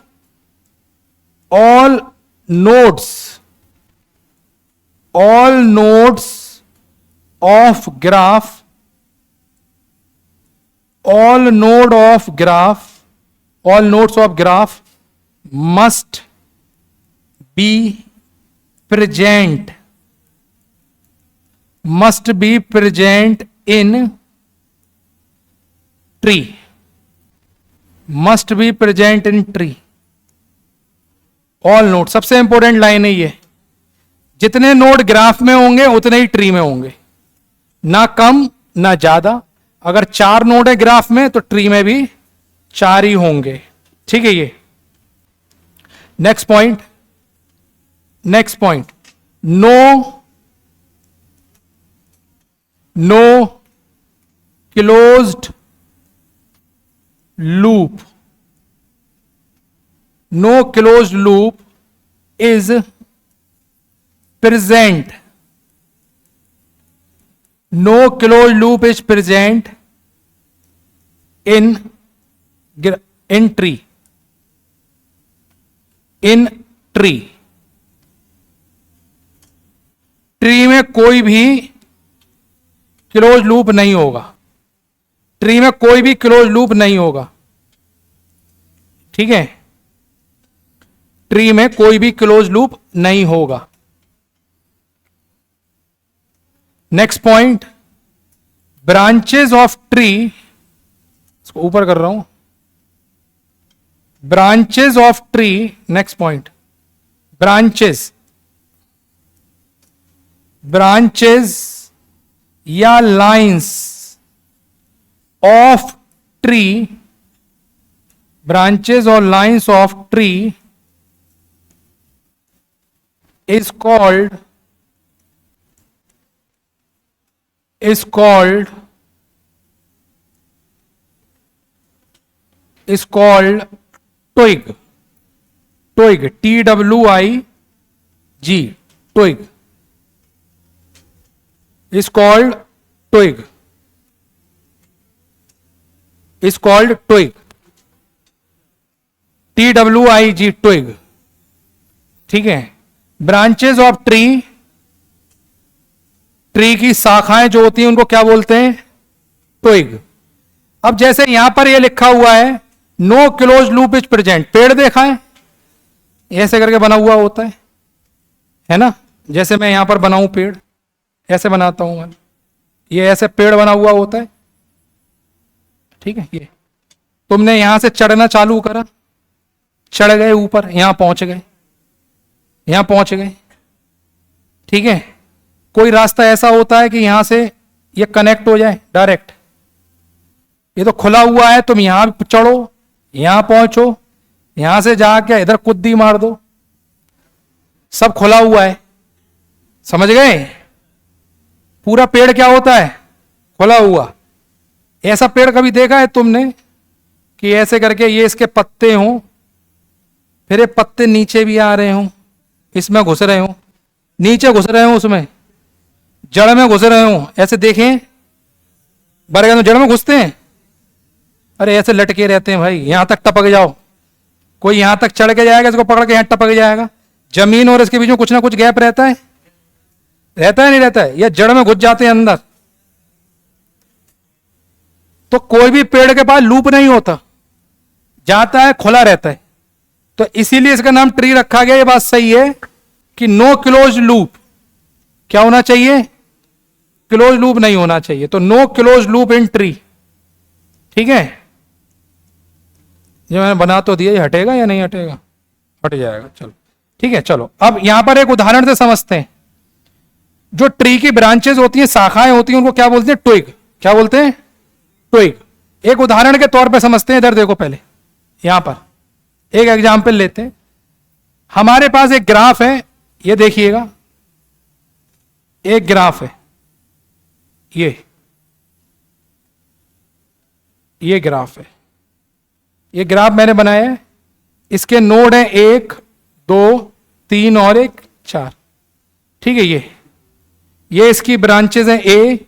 nodes of graph, all nodes of graph must be present in tree. All node, सबसे इंपॉर्टेंट लाइन है ये। जितने नोड ग्राफ में होंगे उतने ही ट्री में होंगे, ना कम ना ज्यादा। अगर 4 नोड है ग्राफ में तो ट्री में भी 4 ही होंगे। ठीक है, ये next point. No closed loop, no closed loop is present, no closed loop is present in tree, tree में कोई भी क्लोज लूप नहीं होगा, ट्री में कोई भी क्लोज लूप नहीं होगा। ठीक है, ट्री में कोई भी क्लोज लूप नहीं होगा। Next point, branches of tree, इसको ऊपर कर रहा हूं, branches of tree, next point, branches या lines of tree, branches or lines of tree is called twig, TWIG, twig is called twig, TWIG, twig। ठीक है, ब्रांचेस ऑफ ट्री, ट्री की शाखाएं जो होती हैं उनको क्या बोलते हैं? ट्विग। अब जैसे यहां पर ये लिखा हुआ है no close loop is present, पेड़ देखा है ऐसे करके बना हुआ होता है ना, जैसे मैं यहां पर बनाऊं पेड़, ऐसे बनाता हूं मैं, ये ऐसे पेड़ बना हुआ होता है। ठीक है, ये तुमने यहां से चढ़ना चालू करा, चढ़ गए ऊपर, यहां पहुंच गए, ठीक है। कोई रास्ता ऐसा होता है कि यहां से ये कनेक्ट हो जाए डायरेक्ट, ये तो खुला हुआ है, तुम यहां चढ़ो, यहां पहुंचो, यहां से जाके इधर कुद्दी मार दो, सब खुला हुआ है, समझ गए? पूरा पेड़ क्या होता है? खुला हुआ। ऐसा पेड़ कभी देखा है तुमने कि ऐसे करके ये इसके पत्ते हों, फिर ये पत्ते नीचे भी आ रहे हों, इसमें घुस रहे हों, नीचे घुस रहे हों, उसमें जड़ में घुस रहे हों, ऐसे देखें? बरगद में जड़ में घुसते हैं? अरे ऐसे लटके रहते हैं भाई, यहां तक टपक जाओ, कोई यहां तक चढ़ के जाएगा, इसको पकड़ के यहां टपक जाएगा। जमीन और इसके बीच में कुछ ना कुछ गैप रहता है नहीं रहता है, या जड़ में घुस जाते हैं अंदर। तो कोई भी पेड़ के पास लूप नहीं होता, जाता है खुला रहता है, तो इसीलिए इसका नाम ट्री रखा गया। ये बात सही है कि नो क्लोज लूप, क्या होना चाहिए? क्लोज लूप नहीं होना चाहिए, तो no close loop in tree. ठीक है, ये मैंने बना तो दिया, ये हटेगा या नहीं हटेगा? हट जाएगा, चलो ठीक है। चलो अब यहां पर एक उदाहरण से समझते हैं। जो ट्री की ब्रांचेस होती हैं, शाखाएं होती हैं, उनको क्या बोलते हैं? ट्विग। क्या बोलते हैं? ट्विग। एक उदाहरण के तौर पे समझते हैं। इधर देखो, पहले यहां पर एक एग्जाम्पल लेते हैं। हमारे पास एक ग्राफ है, ये देखिएगा, एक ग्राफ है, ये ग्राफ है, ये ग्राफ मैंने बनाया है। इसके नोड है 1 2 3 और 1 4। ठीक है, ये इसकी ब्रांचेस हैं, A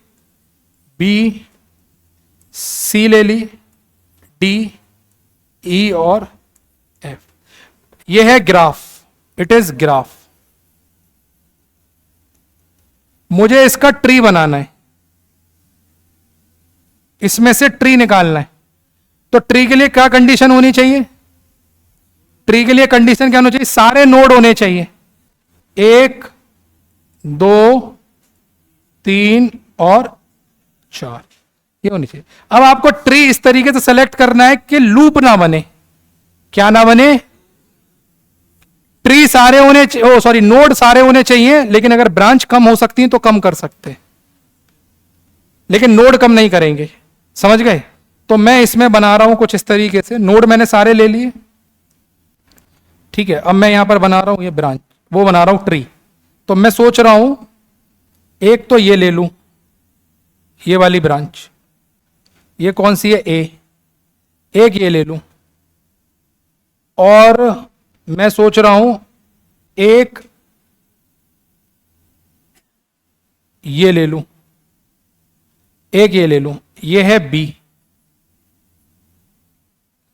B C ले ली, D E और F। ये है ग्राफ, इट इज ग्राफ। मुझे इसका ट्री बनाना है, इसमें से ट्री निकालना है। तो ट्री के लिए क्या कंडीशन होनी चाहिए? ट्री के लिए कंडीशन क्या होनी चाहिए? सारे नोड होने चाहिए, 1 2 3 और 4, ये होनी चाहिए। अब आपको ट्री इस तरीके से सेलेक्ट करना है कि लूप ना बने। क्या ना बने? ट्री सारे होने, सॉरी नोड सारे होने चाहिए, लेकिन अगर ब्रांच कम हो सकती है तो कम कर सकते हैं, लेकिन नोड कम नहीं करेंगे। समझ गए? तो मैं इसमें बना रहा हूं कुछ इस तरीके से, नोड मैंने सारे ले लिए, ठीक है। अब मैं यहां पर बना रहा हूं ये ब्रांच, वो बना रहा हूं ट्री। तो मैं सोच रहा हूं एक तो ये ले लूं, ये वाली ब्रांच, ये कौन सी है, ए, एक ये ले लूं, और मैं सोच रहा हूं एक ये ले लूं, एक ये ले लूं, ये है बी,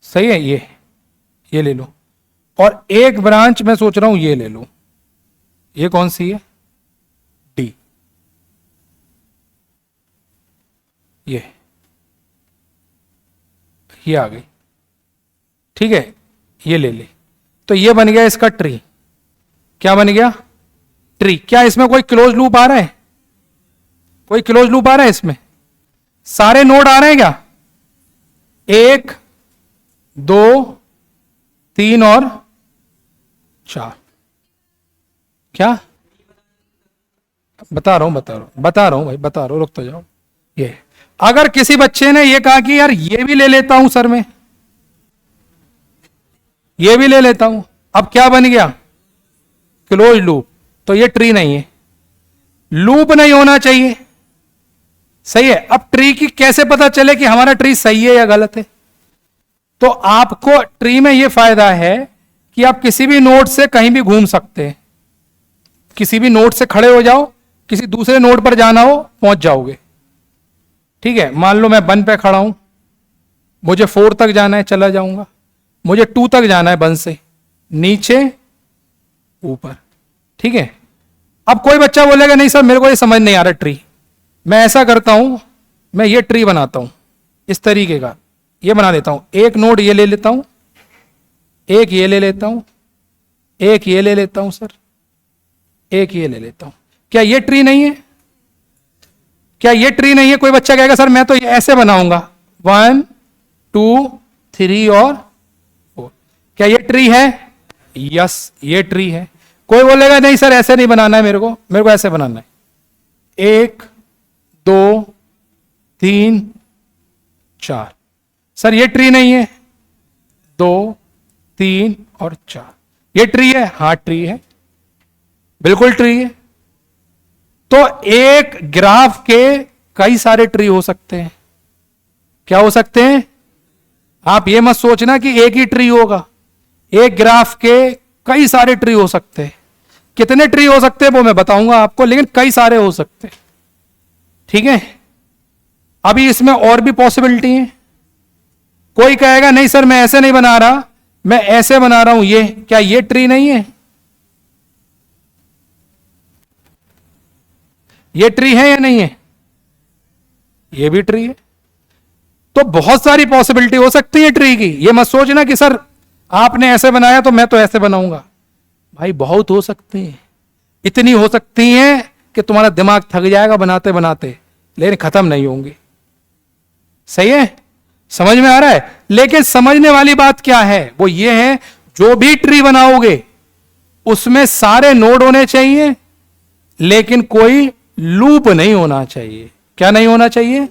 सही है, ये ले लूं, और एक ब्रांच मैं सोच रहा हूं ये ले लूं, ये कौन सी है, डी, ये आ गई, ठीक है, ये ले ले। तो ये बन गया इसका ट्री। क्या बन गया, ट्री। क्या इसमें कोई क्लोज लूप आ रहा है, कोई क्लोज लूप आ रहा है इसमें, सारे नोड आ रहे हैं क्या, 1 2 3 और 4, क्या बता रहा हूं भाई, बता रहा हूं, रुक तो जाओ। ये अगर किसी बच्चे ने ये कहा कि यार ये भी ले लेता हूं सर मैं, ये भी ले लेता हूं, अब क्या बन गया, क्लोज लूप। तो ये ट्री नहीं है, लूप नहीं होना चाहिए, सही है। अब ट्री की कैसे पता चले कि हमारा ट्री सही है या गलत है? तो आपको ट्री में यह फायदा है कि आप किसी भी नोड से कहीं भी घूम सकते हैं, किसी भी नोड से खड़े हो जाओ, किसी दूसरे नोड पर जाना हो पहुंच जाओगे, ठीक है। मान लो मैं 1 पे खड़ा हूं, मुझे 4 तक जाना है, चला जाऊंगा, मुझे 2 तक जाना है, 1 से नीचे ऊपर, ठीक है। अब कोई बच्चा बोलेगा नहीं सर मेरे को ये समझ नहीं आ रहा ट्री, मैं ऐसा करता हूं, मैं ये ट्री बनाता हूं इस तरीके का, ये बना देता हूं, एक नोड ये ले लेता हूं, एक ये ले लेता हूं, एक ये ले लेता हूं सर, एक ये ले लेता हूं। क्या ये ट्री नहीं है, क्या ये ट्री नहीं है? कोई बच्चा कहेगा सर मैं तो ये ऐसे बनाऊंगा, 1 2 3 और 4, क्या ये ट्री है? यस ये ट्री है। कोई बोलेगा नहीं सर ऐसे नहीं बनाना है, मेरे को ऐसे बनाना है, 1 2 3 4, सर ये ट्री नहीं है, 2 3 और 4, ये ट्री है? हाँ ट्री है, बिल्कुल ट्री है। तो एक ग्राफ के कई सारे ट्री हो सकते हैं। क्या हो सकते हैं? आप ये मत सोचना कि एक ही ट्री होगा, एक ग्राफ के कई सारे ट्री हो सकते हैं। कितने ट्री हो सकते हैं वो मैं बताऊंगा आपको, लेकिन कई सारे हो सकते हैं, ठीक है। अभी इसमें और भी पॉसिबिलिटी है। कोई कहेगा नहीं सर मैं ऐसे नहीं बना रहा, मैं ऐसे बना रहा हूं, ये क्या ये ट्री नहीं है? ये ट्री है या नहीं है? ये भी ट्री है। तो बहुत सारी पॉसिबिलिटी हो सकती है ट्री की। ये मत सोचना कि सर आपने ऐसे बनाया तो मैं तो ऐसे बनाऊंगा, भाई बहुत हो सकती हैं, इतनी हो सकती हैं कि तुम्हारा दिमाग थक जाएगा बनाते बनाते, लेकिन खत्म नहीं होंगी। सही है, समझ में आ रहा है? लेकिन समझने वाली बात क्या है, वो ये है जो भी ट्री बनाओगे उसमें सारे नोड होने चाहिए, लेकिन कोई लूप नहीं होना चाहिए। क्या नहीं होना चाहिए?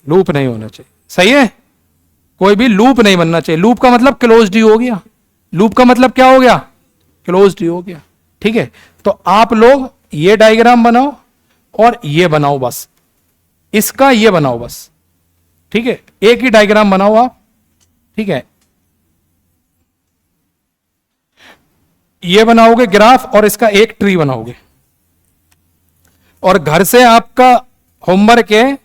लूप नहीं होना चाहिए। सही है, कोई भी लूप नहीं बनना चाहिए। लूप का मतलब क्लोज्ड ही हो गया, लूप का मतलब क्या हो गया? क्लोज्ड ही हो गया, ठीक है। तो आप लोग ये डायग्राम बनाओ और ये बनाओ, बस इसका ये बनाओ बस, ठीक है। एक ही डायग्राम बनाओ आप, ठीक है। ये बनाओगे ग्राफ और इसका एक ट्री बनाओगे, और घर से आपका होमवर्क है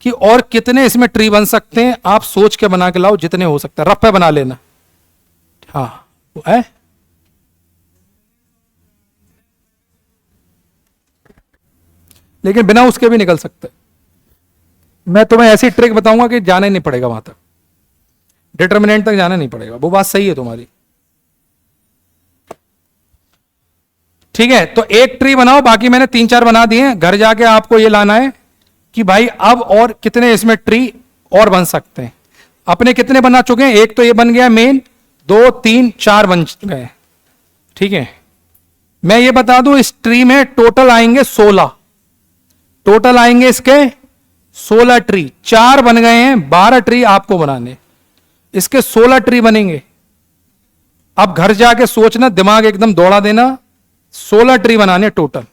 कि और कितने इसमें ट्री बन सकते हैं आप सोच के बना के लाओ, जितने हो सकता है रफ पे बना लेना। हाँ है, लेकिन बिना उसके भी निकल सकते। मैं तुम्हें ऐसी ट्रिक बताऊंगा कि जाना ही नहीं पड़ेगा वहां तक, डिटर्मिनेंट तक जाना नहीं पड़ेगा। वो बात सही है तुम्हारी, ठीक है। तो एक ट्री बनाओ, बाकी मैंने 3-4 बना दिए। घर जाके आपको ये लाना है कि भाई अब और कितने इसमें ट्री और बन सकते हैं। अपने कितने बना चुके हैं? एक तो ये बन गया मेन, 2 3 4 बन गए, ठीक है, मैं ये बता दूं इस ट्री में टोटल आएंगे 16, टोटल आएंगे इसके 16 ट्री, 4 बन गए हैं, 12 ट्री आपको बनाने, इसके 16 ट्री बनेंगे। अब घर जाके सोचना, दिमाग एकदम दौड़ा देना, 16 ट्री बनाने टोटल।